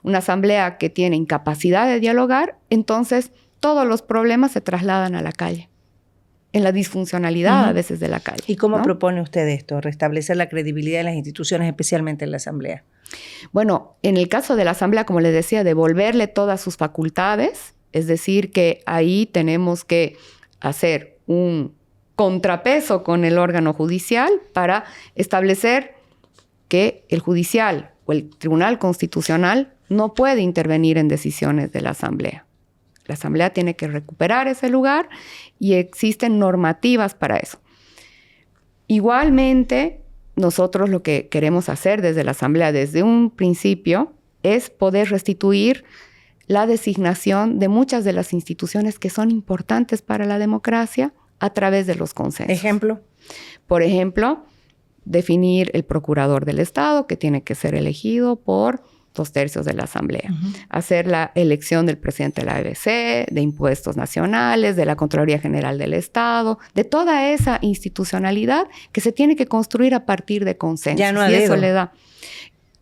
una Asamblea que tiene incapacidad de dialogar, entonces todos los problemas se trasladan a la calle, en la disfuncionalidad a veces de la calle. ¿Y cómo ¿no? propone usted esto? Restablecer la credibilidad de las instituciones, especialmente en la Asamblea. Bueno, en el caso de la Asamblea, como le decía, devolverle todas sus facultades, es decir, que ahí tenemos que hacer un contrapeso con el órgano judicial para establecer que el judicial o el Tribunal Constitucional no puede intervenir en decisiones de la Asamblea. La Asamblea tiene que recuperar ese lugar y existen normativas para eso. Igualmente, nosotros lo que queremos hacer desde la Asamblea, desde un principio, es poder restituir la designación de muchas de las instituciones que son importantes para la democracia a través de los consensos. ¿Ejemplo? Por ejemplo, definir el procurador del Estado, que tiene que ser elegido por 2/3 de la Asamblea. Hacer la elección del presidente de la ABC, de impuestos nacionales, de la Contraloría General del Estado, de toda esa institucionalidad que se tiene que construir a partir de consensos. Ya no y eso le da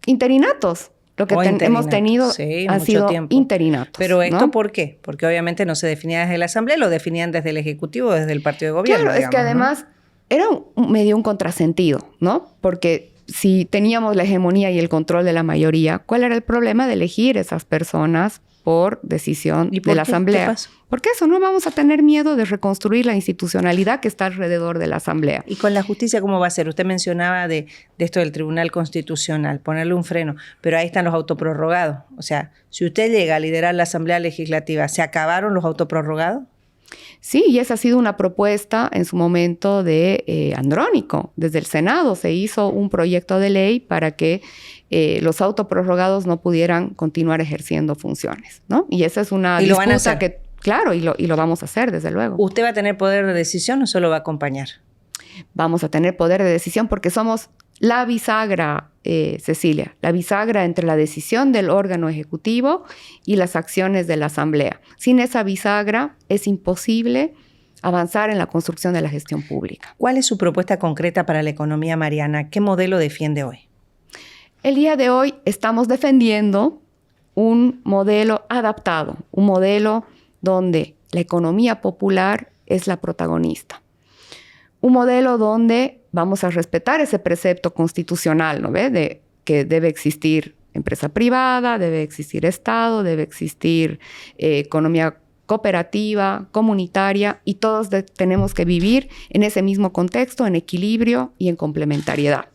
interinatos. Lo que hemos tenido ha sido tiempo. Interinatos. Pero ¿esto ¿no? por qué? Porque obviamente no se definía desde la Asamblea, lo definían desde el Ejecutivo, desde el partido de gobierno. Claro, digamos, es que además era medio un contrasentido, ¿no? Porque si teníamos la hegemonía y el control de la mayoría, ¿cuál era el problema de elegir esas personas por decisión de la Asamblea? ¿Qué pasó? Porque eso, no vamos a tener miedo de reconstruir la institucionalidad que está alrededor de la Asamblea. ¿Y con la justicia cómo va a ser? Usted mencionaba de esto del Tribunal Constitucional, ponerle un freno, pero ahí están los autoprorrogados. O sea, si usted llega a liderar la Asamblea Legislativa, ¿se acabaron los autoprorrogados? Sí, y esa ha sido una propuesta en su momento de Andrónico. Desde el Senado se hizo un proyecto de ley para que los autoprorrogados no pudieran continuar ejerciendo funciones, ¿no? Y esa es una disputa van a hacer. que, claro, y lo vamos a hacer, desde luego. ¿Usted va a tener poder de decisión o solo va a acompañar? Vamos a tener poder de decisión porque somos la bisagra, Cecilia, la bisagra entre la decisión del órgano ejecutivo y las acciones de la Asamblea. Sin esa bisagra es imposible avanzar en la construcción de la gestión pública. ¿Cuál es su propuesta concreta para la economía, Mariana? ¿Qué modelo defiende hoy? El día de hoy estamos defendiendo un modelo adaptado, un modelo donde la economía popular es la protagonista. Un modelo donde vamos a respetar ese precepto constitucional, ¿no ve? De que debe existir empresa privada, debe existir Estado, debe existir economía cooperativa, comunitaria, y todos tenemos que vivir en ese mismo contexto, en equilibrio y en complementariedad.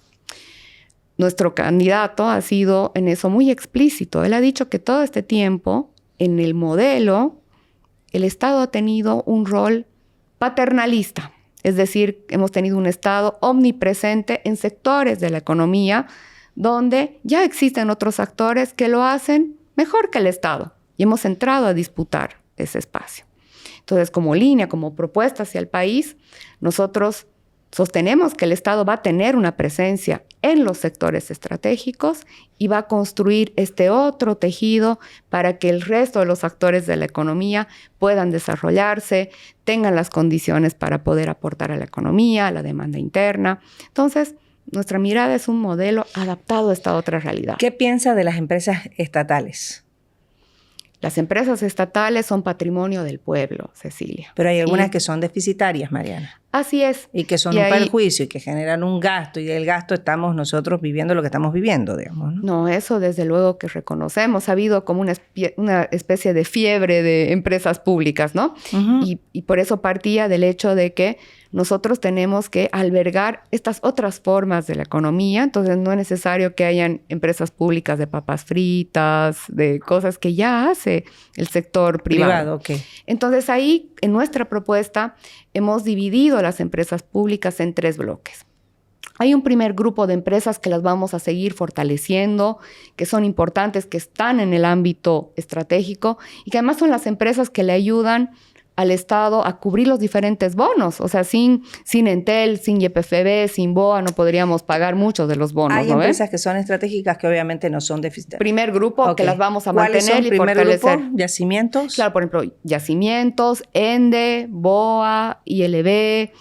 Nuestro candidato ha sido en eso muy explícito. Él ha dicho que todo este tiempo, en el modelo, el Estado ha tenido un rol paternalista. Es decir, hemos tenido un Estado omnipresente en sectores de la economía donde ya existen otros actores que lo hacen mejor que el Estado. Y hemos entrado a disputar ese espacio. Entonces, como línea, como propuesta hacia el país, nosotros sostenemos que el Estado va a tener una presencia en los sectores estratégicos y va a construir este otro tejido para que el resto de los actores de la economía puedan desarrollarse, tengan las condiciones para poder aportar a la economía, a la demanda interna. Entonces, nuestra mirada es un modelo adaptado a esta otra realidad. ¿Qué piensa de las empresas estatales? Las empresas estatales son patrimonio del pueblo, Cecilia. Pero hay algunas que son deficitarias, Mariana. Así es. Y que son un perjuicio y que generan un gasto, y del gasto estamos nosotros viviendo lo que estamos viviendo, digamos, ¿no? No, eso desde luego que reconocemos. Ha habido como una especie de fiebre de empresas públicas, ¿no? Uh-huh. Y por eso partía del hecho de que nosotros tenemos que albergar estas otras formas de la economía. Entonces, no es necesario que hayan empresas públicas de papas fritas, de cosas que ya hace el sector privado. Okay. Entonces, ahí, en nuestra propuesta, hemos dividido las empresas públicas en 3 bloques. Hay un primer grupo de empresas que las vamos a seguir fortaleciendo, que son importantes, que están en el ámbito estratégico y que además son las empresas que le ayudan al Estado a cubrir los diferentes bonos. O sea, sin Entel, sin YPFB, sin BOA, no podríamos pagar muchos de los bonos. Hay empresas que son estratégicas que obviamente no son deficitarias. Primer grupo que las vamos a mantener y primer fortalecer. Grupo? ¿Yacimientos? Claro, por ejemplo, yacimientos, ENDE, BOA, ILB,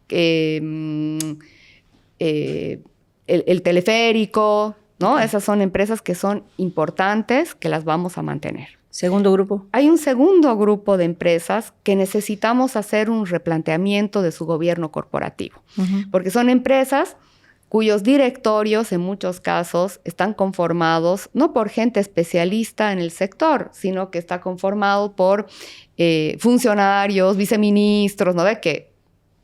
el teleférico, ¿no? Okay. Esas son empresas que son importantes, que las vamos a mantener. ¿Segundo grupo? Hay un segundo grupo de empresas que necesitamos hacer un replanteamiento de su gobierno corporativo, porque son empresas cuyos directorios en muchos casos están conformados no por gente especialista en el sector, sino que está conformado por funcionarios, viceministros, ¿no? De que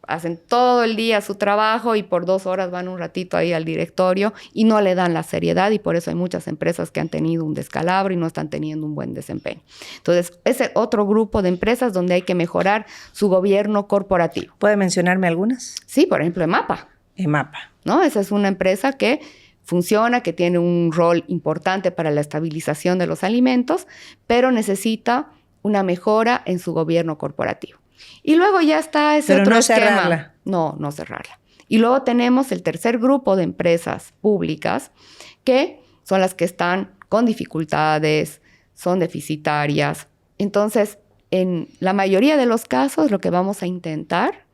hacen todo el día su trabajo y por 2 horas van un ratito ahí al directorio y no le dan la seriedad, y por eso hay muchas empresas que han tenido un descalabro y no están teniendo un buen desempeño. Entonces, ese otro grupo de empresas donde hay que mejorar su gobierno corporativo. ¿Puede mencionarme algunas? Sí, por ejemplo, EMAPA. EMAPA. ¿No? Esa es una empresa que funciona, que tiene un rol importante para la estabilización de los alimentos, pero necesita una mejora en su gobierno corporativo. Y luego ya está ese otro esquema. Cerrarla. No cerrarla. Y luego tenemos el tercer grupo de empresas públicas que son las que están con dificultades, son deficitarias. Entonces, en la mayoría de los casos, lo que vamos a intentar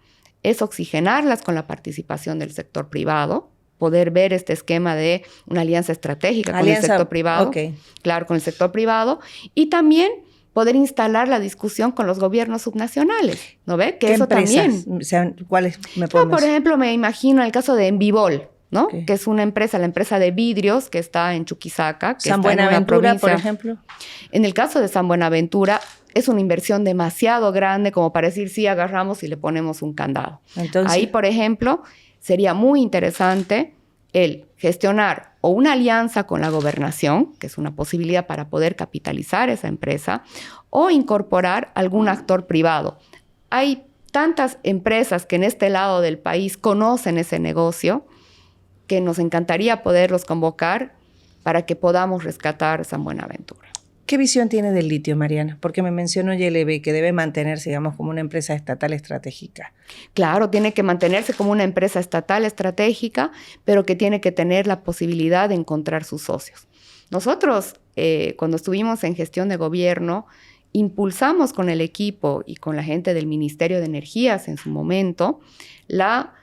es oxigenarlas con la participación del sector privado, poder ver este esquema de una alianza estratégica con el sector privado. Okay. Claro, con el sector privado. Y también poder instalar la discusión con los gobiernos subnacionales, ¿no ve? Que eso empresas? también. ¿Cuáles me puedo Por ejemplo, me imagino el caso de Envibol, ¿no? Okay. Que es una empresa, la empresa de vidrios que está en Chuquisaca. Que San está Buenaventura, por ejemplo. En el caso de San Buenaventura, es una inversión demasiado grande como para decir, sí, agarramos y le ponemos un candado. Entonces, ahí, por ejemplo, sería muy interesante el gestionar o una alianza con la gobernación, que es una posibilidad para poder capitalizar esa empresa, o incorporar algún actor privado. Hay tantas empresas que en este lado del país conocen ese negocio que nos encantaría poderlos convocar para que podamos rescatar San Buenaventura. ¿Qué visión tiene del litio, Mariana? Porque me mencionó YLB que debe mantenerse, digamos, como una empresa estatal estratégica. Claro, tiene que mantenerse como una empresa estatal estratégica, pero que tiene que tener la posibilidad de encontrar sus socios. Nosotros, cuando estuvimos en gestión de gobierno, impulsamos con el equipo y con la gente del Ministerio de Energías en su momento la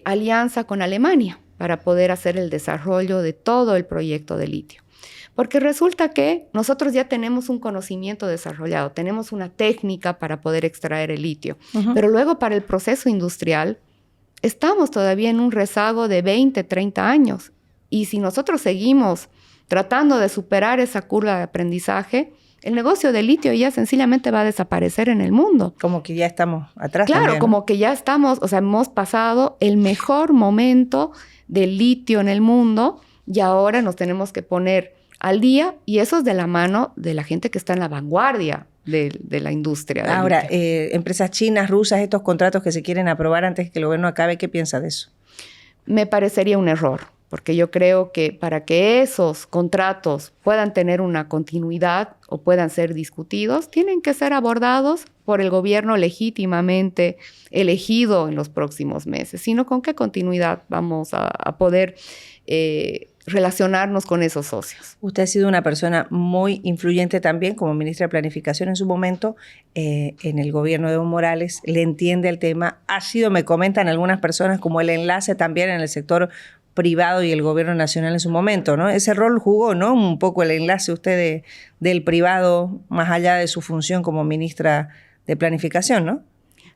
alianza con Alemania para poder hacer el desarrollo de todo el proyecto de litio. Porque resulta que nosotros ya tenemos un conocimiento desarrollado, tenemos una técnica para poder extraer el litio, pero luego para el proceso industrial estamos todavía en un rezago de 20, 30 años. Y si nosotros seguimos tratando de superar esa curva de aprendizaje, el negocio del litio ya sencillamente va a desaparecer en el mundo. Como que ya estamos atrás. Claro, también, ¿no? Como que ya estamos, o sea, hemos pasado el mejor momento del litio en el mundo y ahora nos tenemos que poner al día, y eso es de la mano de la gente que está en la vanguardia de la industria. Ahora, empresas chinas, rusas, estos contratos que se quieren aprobar antes que el gobierno acabe, ¿qué piensa de eso? Me parecería un error, porque yo creo que para que esos contratos puedan tener una continuidad o puedan ser discutidos, tienen que ser abordados por el gobierno legítimamente elegido en los próximos meses, sino con qué continuidad vamos a poder relacionarnos con esos socios. Usted ha sido una persona muy influyente también como ministra de Planificación en su momento en el gobierno de Evo Morales, le entiende el tema, ha sido, me comentan algunas personas, como el enlace también en el sector privado y el gobierno nacional en su momento, ¿no? Ese rol jugó, ¿no? Un poco el enlace usted del privado, más allá de su función como ministra de Planificación, ¿no?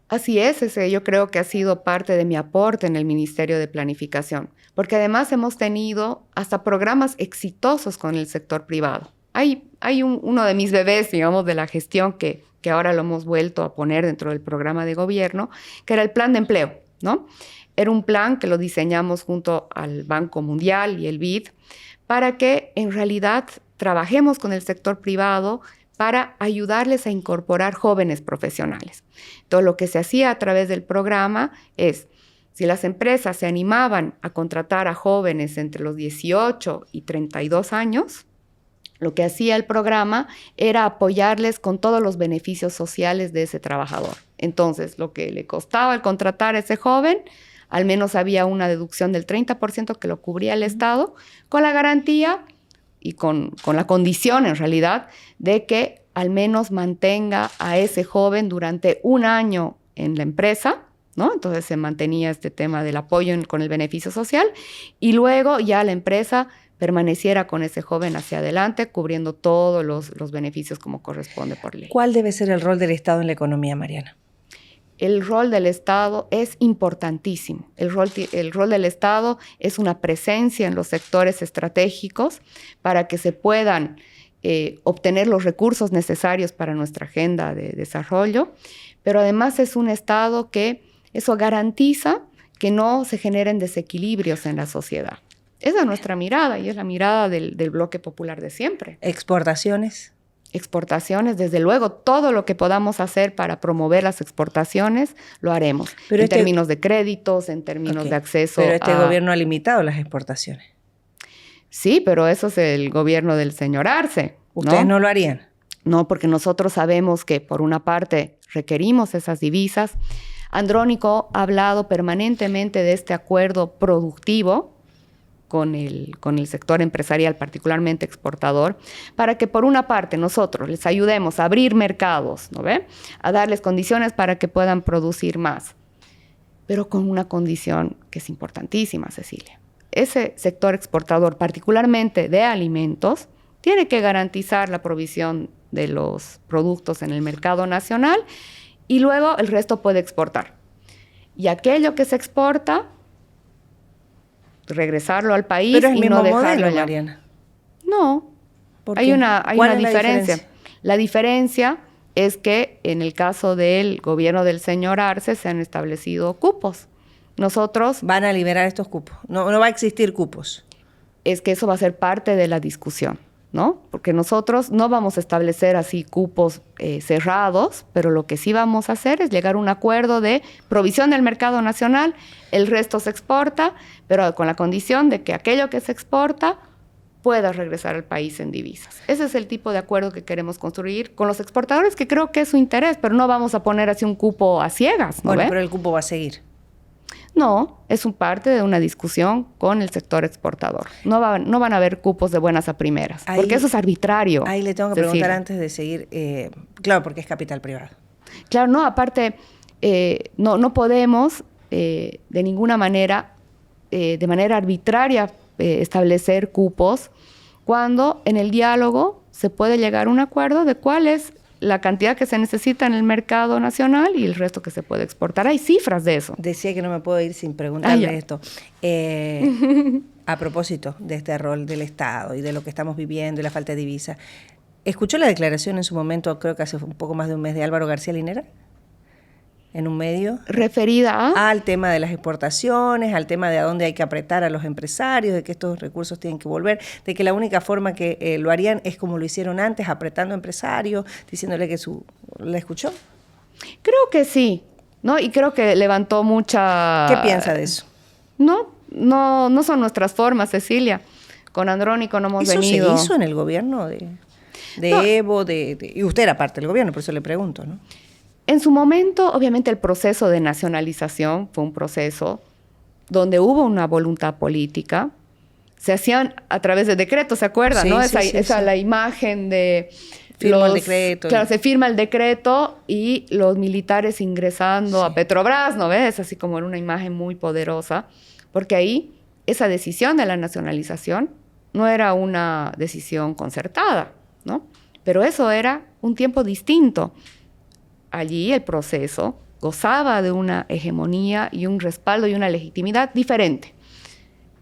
Así es, yo creo que ha sido parte de mi aporte en el Ministerio de Planificación, porque además hemos tenido hasta programas exitosos con el sector privado. Hay uno de mis bebés, digamos, de la gestión que ahora lo hemos vuelto a poner dentro del programa de gobierno, que era el plan de empleo, ¿no? Era un plan que lo diseñamos junto al Banco Mundial y el BID para que en realidad trabajemos con el sector privado para ayudarles a incorporar jóvenes profesionales. Entonces, lo que se hacía a través del programa es, si las empresas se animaban a contratar a jóvenes entre los 18 y 32 años, lo que hacía el programa era apoyarles con todos los beneficios sociales de ese trabajador. Entonces, lo que le costaba el contratar a ese joven, al menos había una deducción del 30% que lo cubría el Estado, con la garantía y con la condición, en realidad, de que al menos mantenga a ese joven durante un año en la empresa, ¿no? Entonces se mantenía este tema del apoyo con el beneficio social y luego ya la empresa permaneciera con ese joven hacia adelante, cubriendo todos los beneficios como corresponde por ley. ¿Cuál debe ser el rol del Estado en la economía, Mariana? El rol del Estado es importantísimo. El rol del Estado es una presencia en los sectores estratégicos para que se puedan obtener los recursos necesarios para nuestra agenda de desarrollo, pero además es un Estado que eso garantiza que no se generen desequilibrios en la sociedad. Esa es nuestra mirada y es la mirada del bloque popular de siempre. ¿Exportaciones? Exportaciones, desde luego, todo lo que podamos hacer para promover las exportaciones, lo haremos. Pero términos de créditos, en términos de acceso Pero este gobierno ha limitado las exportaciones. Sí, pero eso es el gobierno del señor Arce, ¿no? ¿Ustedes no lo harían? No, porque nosotros sabemos que, por una parte, requerimos esas divisas. Andrónico ha hablado permanentemente de este acuerdo productivo con el sector empresarial, particularmente exportador, para que por una parte nosotros les ayudemos a abrir mercados, ¿no ve? A darles condiciones para que puedan producir más, pero con una condición que es importantísima, Cecilia. Ese sector exportador, particularmente de alimentos, tiene que garantizar la provisión de los productos en el mercado nacional y luego el resto puede exportar. Y aquello que se exporta, regresarlo al país pero es y el no mismo dejarlo modelo, allá. Mariana. No, hay una diferencia. La diferencia es que en el caso del gobierno del señor Arce se han establecido cupos. Nosotros... Van a liberar estos cupos. No va a existir cupos. Es que eso va a ser parte de la discusión, ¿no? Porque nosotros no vamos a establecer así cupos cerrados, pero lo que sí vamos a hacer es llegar a un acuerdo de provisión del mercado nacional, el resto se exporta, pero con la condición de que aquello que se exporta pueda regresar al país en divisas. Ese es el tipo de acuerdo que queremos construir con los exportadores, que creo que es su interés, pero no vamos a poner así un cupo a ciegas, ¿no? Bueno, pero el cupo va a seguir. No, es un parte de una discusión con el sector exportador. No van a haber cupos de buenas a primeras, porque eso es arbitrario. Ahí le tengo que preguntar antes de seguir. Claro, porque es capital privado. Claro, no, aparte, no podemos de ninguna manera, de manera arbitraria, establecer cupos cuando en el diálogo se puede llegar a un acuerdo de cuál es la cantidad que se necesita en el mercado nacional y el resto que se puede exportar. Hay cifras de eso. Decía que no me puedo ir sin preguntarle esto. A propósito de este rol del Estado y de lo que estamos viviendo y la falta de divisa, ¿escuchó la declaración en su momento, creo que hace un poco más de un mes, de Álvaro García Linera? En un medio. ¿Referida al tema de las exportaciones, al tema de a dónde hay que apretar a los empresarios, de que estos recursos tienen que volver, de que la única forma que lo harían es como lo hicieron antes, apretando a empresarios, diciéndole que ¿la escuchó? Creo que sí, ¿no? Y creo que levantó mucha... ¿Qué piensa de eso? No son nuestras formas, Cecilia. Con Andrónico no hemos venido... ¿Eso se hizo en el gobierno de Evo? Y usted era parte del gobierno, por eso le pregunto, ¿no? En su momento, obviamente, el proceso de nacionalización fue un proceso donde hubo una voluntad política. Se hacían a través de decretos, ¿se acuerdan? Sí, ¿no? sí, Esa la imagen de firma el decreto. Claro, se firma el decreto y los militares ingresando a Petrobras, ¿no ves? Así como en una imagen muy poderosa, porque ahí esa decisión de la nacionalización no era una decisión concertada, ¿no? Pero eso era un tiempo distinto. Allí el proceso gozaba de una hegemonía y un respaldo y una legitimidad diferente.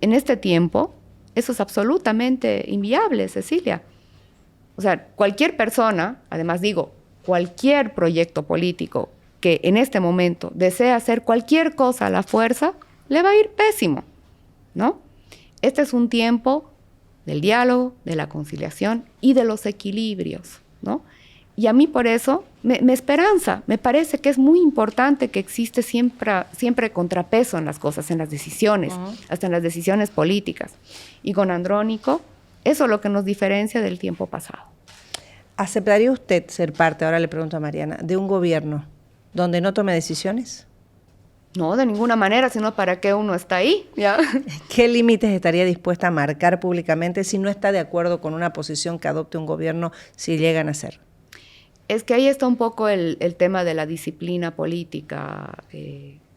En este tiempo, eso es absolutamente inviable, Cecilia. O sea, cualquier persona, además digo, cualquier proyecto político que en este momento desea hacer cualquier cosa a la fuerza, le va a ir pésimo, ¿no? Este es un tiempo del diálogo, de la conciliación y de los equilibrios, ¿no? Y a mí por eso me esperanza, me parece que es muy importante que existe siempre contrapeso en las cosas, en las decisiones, hasta en las decisiones políticas. Y con Andrónico, eso es lo que nos diferencia del tiempo pasado. ¿Aceptaría usted ser parte, ahora le pregunto a Mariana, de un gobierno donde no tome decisiones? No, de ninguna manera, sino para qué uno está ahí, ¿ya? ¿Qué límites estaría dispuesta a marcar públicamente si no está de acuerdo con una posición que adopte un gobierno si llegan a ser? Es que ahí está un poco el tema de la disciplina política,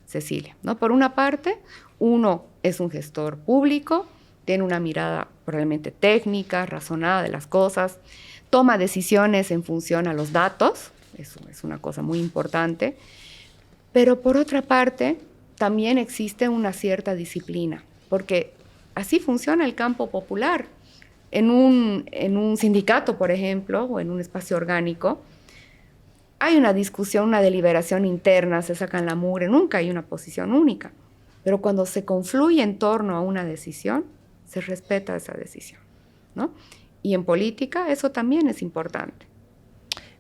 Cecilia, ¿no? Por una parte, uno es un gestor público, tiene una mirada probablemente técnica, razonada de las cosas, toma decisiones en función a los datos, eso es una cosa muy importante, pero por otra parte, también existe una cierta disciplina, porque así funciona el campo popular. En un sindicato, por ejemplo, o en un espacio orgánico, hay una discusión, una deliberación interna, se sacan la mugre, nunca hay una posición única. Pero cuando se confluye en torno a una decisión, se respeta esa decisión, ¿no? Y en política eso también es importante.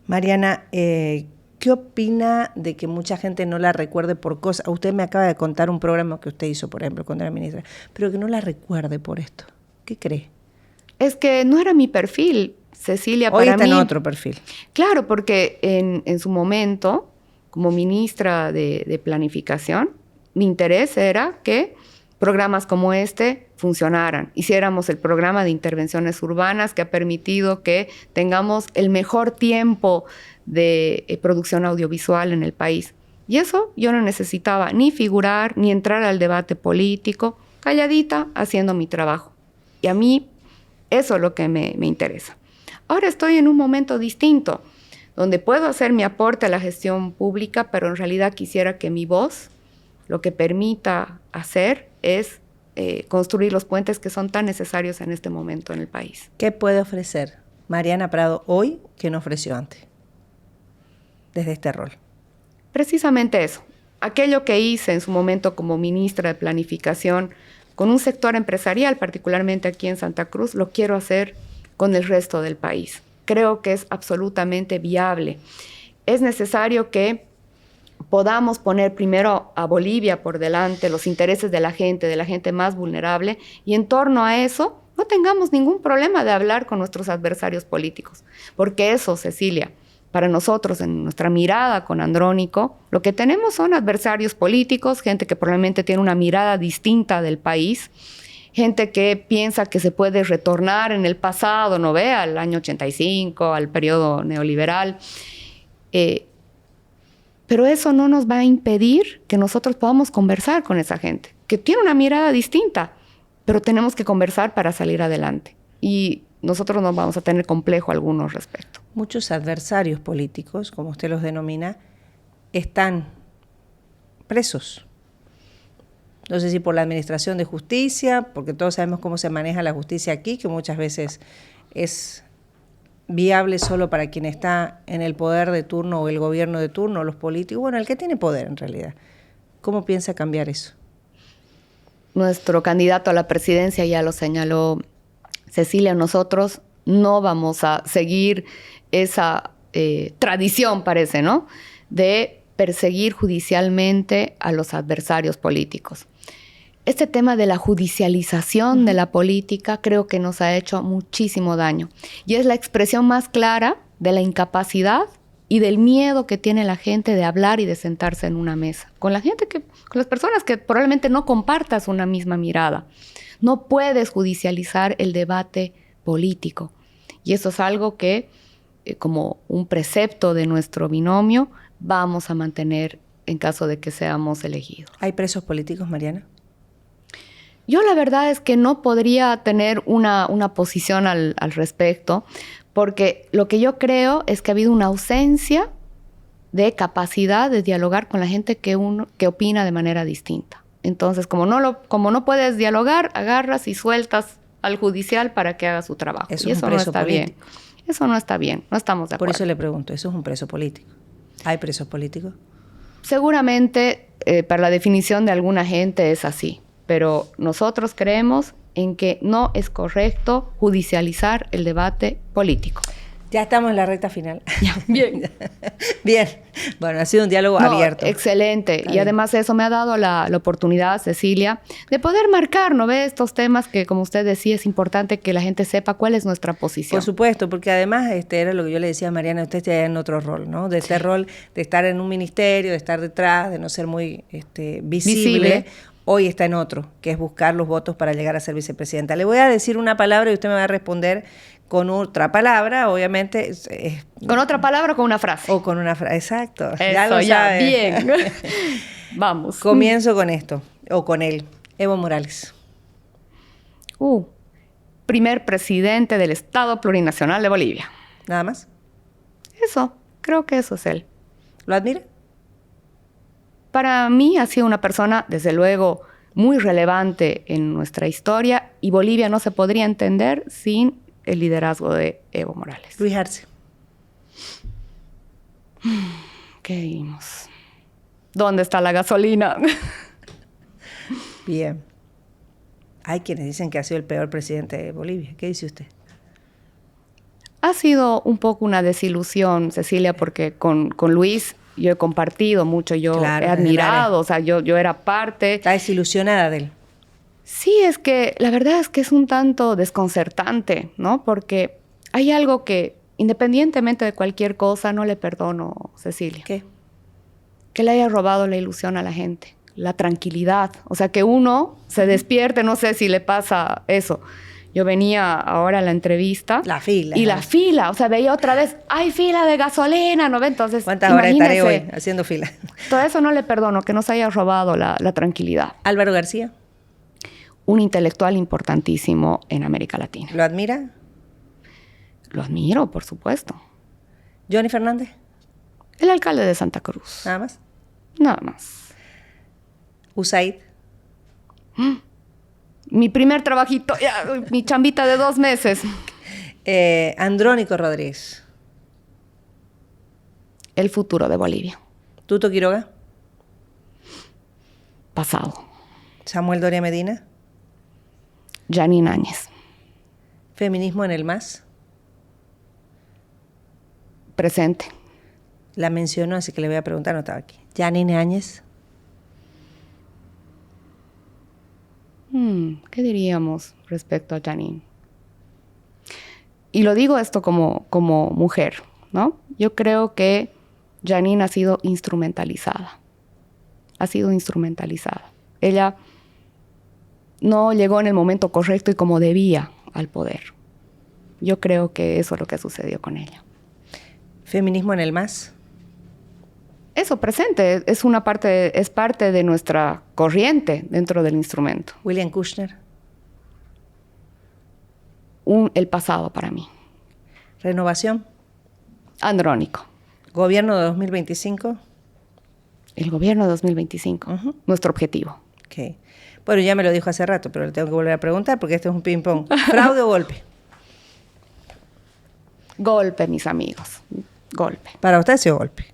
Mariana, ¿qué opina de que mucha gente no la recuerde por cosas? Usted me acaba de contar un programa que usted hizo, por ejemplo, cuando era ministra, pero que no la recuerde por esto. ¿Qué cree? Es que no era mi perfil, Cecilia, Hoy para está mí. en otro perfil. Claro, porque en su momento, como ministra de Planificación, mi interés era que programas como este funcionaran. Hiciéramos el programa de intervenciones urbanas que ha permitido que tengamos el mejor tiempo de producción audiovisual en el país. Y eso yo no necesitaba ni figurar, ni entrar al debate político, calladita, haciendo mi trabajo. Y a mí eso es lo que me interesa. Ahora estoy en un momento distinto, donde puedo hacer mi aporte a la gestión pública, pero en realidad quisiera que mi voz lo que permita hacer es construir los puentes que son tan necesarios en este momento en el país. ¿Qué puede ofrecer Mariana Prado hoy que no ofreció antes, desde este rol? Precisamente eso. Aquello que hice en su momento como ministra de Planificación con un sector empresarial, particularmente aquí en Santa Cruz, lo quiero hacer con el resto del país. Creo que es absolutamente viable. Es necesario que podamos poner primero a Bolivia por delante, los intereses de la gente más vulnerable, y en torno a eso no tengamos ningún problema de hablar con nuestros adversarios políticos. Porque eso, Cecilia, para nosotros, en nuestra mirada con Andrónico, lo que tenemos son adversarios políticos, gente que probablemente tiene una mirada distinta del país, gente que piensa que se puede retornar en el pasado, ¿no ve? Al año 85, al periodo neoliberal. Pero eso no nos va a impedir que nosotros podamos conversar con esa gente, que tiene una mirada distinta, pero tenemos que conversar para salir adelante. Y nosotros no vamos a tener complejo alguno al respecto. Muchos adversarios políticos, como usted los denomina, están presos. No sé si por la administración de justicia, porque todos sabemos cómo se maneja la justicia aquí, que muchas veces es viable solo para quien está en el poder de turno o el gobierno de turno, o los políticos, bueno, el que tiene poder en realidad. ¿Cómo piensa cambiar eso? Nuestro candidato a la presidencia ya lo señaló, Cecilia, nosotros no vamos a seguir esa tradición, parece, ¿no?, de perseguir judicialmente a los adversarios políticos. Este tema de la judicialización de la política creo que nos ha hecho muchísimo daño y es la expresión más clara de la incapacidad y del miedo que tiene la gente de hablar y de sentarse en una mesa. Con las personas que probablemente no compartas una misma mirada. No puedes judicializar el debate político. Y eso es algo que, como un precepto de nuestro binomio, vamos a mantener en caso de que seamos elegidos. ¿Hay presos políticos, Mariana? Yo la verdad es que no podría tener una posición al respecto, porque lo que yo creo es que ha habido una ausencia de capacidad de dialogar con la gente que opina de manera distinta. Entonces, como no puedes dialogar, agarras y sueltas al judicial para que haga su trabajo. Eso y es eso un no preso está político. bien. Eso no está bien, no estamos de acuerdo. Por eso le pregunto, ¿eso es un preso político? ¿Hay presos políticos? Seguramente, para la definición de alguna gente es así, pero nosotros creemos en que no es correcto judicializar el debate político. Ya estamos en la recta final. Bien. Bien. Bueno, ha sido un diálogo abierto. Excelente. Y además eso me ha dado la oportunidad, Cecilia, de poder marcar, ¿no ve? Estos temas que, como usted decía, es importante que la gente sepa cuál es nuestra posición. Por supuesto, porque además era lo que yo le decía a Mariana, usted está en otro rol, ¿no? De este rol de estar en un ministerio, de estar detrás, de no ser muy visible. Hoy está en otro, que es buscar los votos para llegar a ser vicepresidenta. Le voy a decir una palabra y usted me va a responder con otra palabra, obviamente. ¿Con otra palabra o con una frase? O con una frase, exacto. Eso, ya lo sabe. Bien. Vamos. Comienzo con esto, o con él. Evo Morales. Primer presidente del Estado Plurinacional de Bolivia. ¿Nada más? Eso, creo que eso es él. ¿Lo admira? Para mí ha sido una persona, desde luego, muy relevante en nuestra historia y Bolivia no se podría entender sin el liderazgo de Evo Morales. Luis Arce. ¿Qué vimos? ¿Dónde está la gasolina? Bien. Hay quienes dicen que ha sido el peor presidente de Bolivia. ¿Qué dice usted? Ha sido un poco una desilusión, Cecilia, porque con Luis yo he compartido mucho, Claro, he admirado, o sea, yo era parte. ¿Está desilusionada de él? Sí, es que la verdad es que es un tanto desconcertante, ¿no? Porque hay algo que, independientemente de cualquier cosa, no le perdono, Cecilia. ¿Qué? Que le haya robado la ilusión a la gente, la tranquilidad. O sea, que uno se despierte, no sé si le pasa eso. Yo venía ahora a la entrevista. La fila. Y la fila, o sea, veía otra vez, hay fila de gasolina, ¿no ve? Entonces, ¿cuántas horas estaré hoy haciendo fila? Todo eso no le perdono, que nos haya robado la tranquilidad. Álvaro García. Un intelectual importantísimo en América Latina. ¿Lo admira? Lo admiro, por supuesto. ¿Johnny Fernández? El alcalde de Santa Cruz. ¿Nada más? Nada más. ¿USAID? Mi primer trabajito, mi chambita de 2 meses. Andrónico Rodríguez. El futuro de Bolivia. ¿Tuto Quiroga? Pasado. ¿Samuel Doria Medina? Janine Áñez. ¿Feminismo en el MAS? Presente. La mencionó, así que le voy a preguntar, no estaba aquí. ¿Janine Áñez? ¿Qué diríamos respecto a Janine? Y lo digo esto como mujer, ¿no? Yo creo que Janine ha sido instrumentalizada. Ha sido instrumentalizada. Ella no llegó en el momento correcto y como debía al poder. Yo creo que eso es lo que sucedió con ella. ¿Feminismo en el MAS? Eso, presente, es parte de nuestra corriente dentro del instrumento. ¿William Kushner? El pasado para mí. ¿Renovación? Andrónico. ¿Gobierno de 2025? El gobierno de 2025, nuestro objetivo. Ok. Bueno, ya me lo dijo hace rato, pero le tengo que volver a preguntar porque este es un ping-pong. ¿Fraude o golpe? Golpe, mis amigos. Golpe. Para usted ha sido golpe.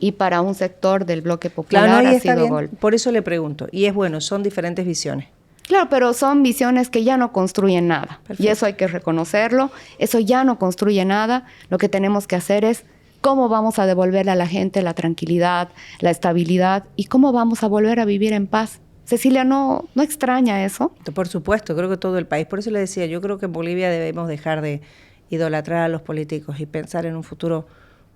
Y para un sector del bloque popular Claro, no, y ha está sido bien. golpe. Por eso le pregunto. Y es bueno, son diferentes visiones. Claro, pero son visiones que ya no construyen nada. Perfecto. Y eso hay que reconocerlo. Eso ya no construye nada. Lo que tenemos que hacer es cómo vamos a devolverle a la gente la tranquilidad, la estabilidad y cómo vamos a volver a vivir en paz. Cecilia, ¿no extraña eso? Por supuesto, creo que todo el país. Por eso le decía, yo creo que en Bolivia debemos dejar de idolatrar a los políticos y pensar en un futuro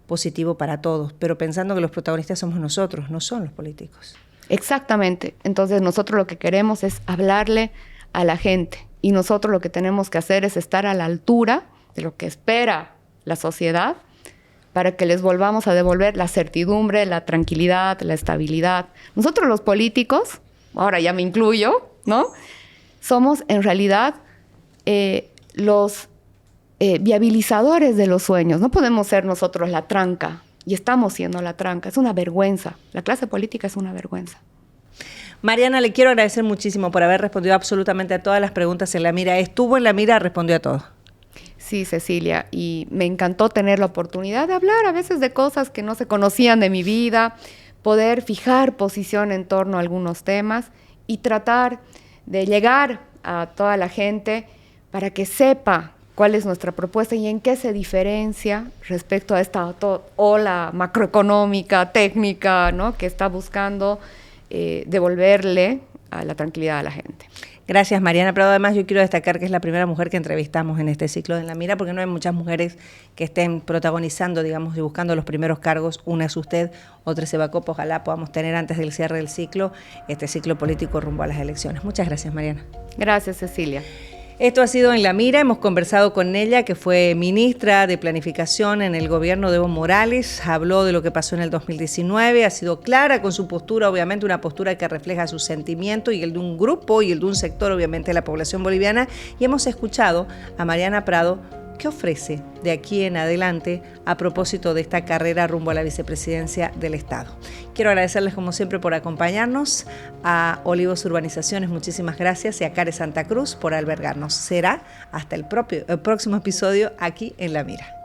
positivo para todos, pero pensando que los protagonistas somos nosotros, no son los políticos. Exactamente. Entonces nosotros lo que queremos es hablarle a la gente y nosotros lo que tenemos que hacer es estar a la altura de lo que espera la sociedad para que les volvamos a devolver la certidumbre, la tranquilidad, la estabilidad. Nosotros los políticos, ahora ya me incluyo, ¿no? Somos en realidad los viabilizadores de los sueños. No podemos ser nosotros la tranca, y estamos siendo la tranca. Es una vergüenza. La clase política es una vergüenza. Mariana, le quiero agradecer muchísimo por haber respondido absolutamente a todas las preguntas en La Mira. Estuvo en La Mira, respondió a todo. Sí, Cecilia, y me encantó tener la oportunidad de hablar a veces de cosas que no se conocían de mi vida, poder fijar posición en torno a algunos temas y tratar de llegar a toda la gente para que sepa cuál es nuestra propuesta y en qué se diferencia respecto a esta ola macroeconómica, técnica, ¿no?, que está buscando devolverle a la tranquilidad a la gente. Gracias, Mariana Prado. Además, yo quiero destacar que es la primera mujer que entrevistamos en este ciclo de En La Mira, porque no hay muchas mujeres que estén protagonizando, digamos, y buscando los primeros cargos. Una es usted, otra es Eva Copa. Ojalá podamos tener antes del cierre del ciclo, este ciclo político rumbo a las elecciones. Muchas gracias, Mariana. Gracias, Cecilia. Esto ha sido En La Mira. Hemos conversado con ella, que fue ministra de Planificación en el gobierno de Evo Morales. Habló de lo que pasó en el 2019. Ha sido clara con su postura, obviamente una postura que refleja su sentimiento y el de un grupo y el de un sector, obviamente, de la población boliviana. Y hemos escuchado a Mariana Prado, que ofrece de aquí en adelante a propósito de esta carrera rumbo a la vicepresidencia del Estado. Quiero agradecerles como siempre por acompañarnos, a Olivos Urbanizaciones, muchísimas gracias, y a Care Santa Cruz por albergarnos. Será hasta el próximo episodio aquí en La Mira.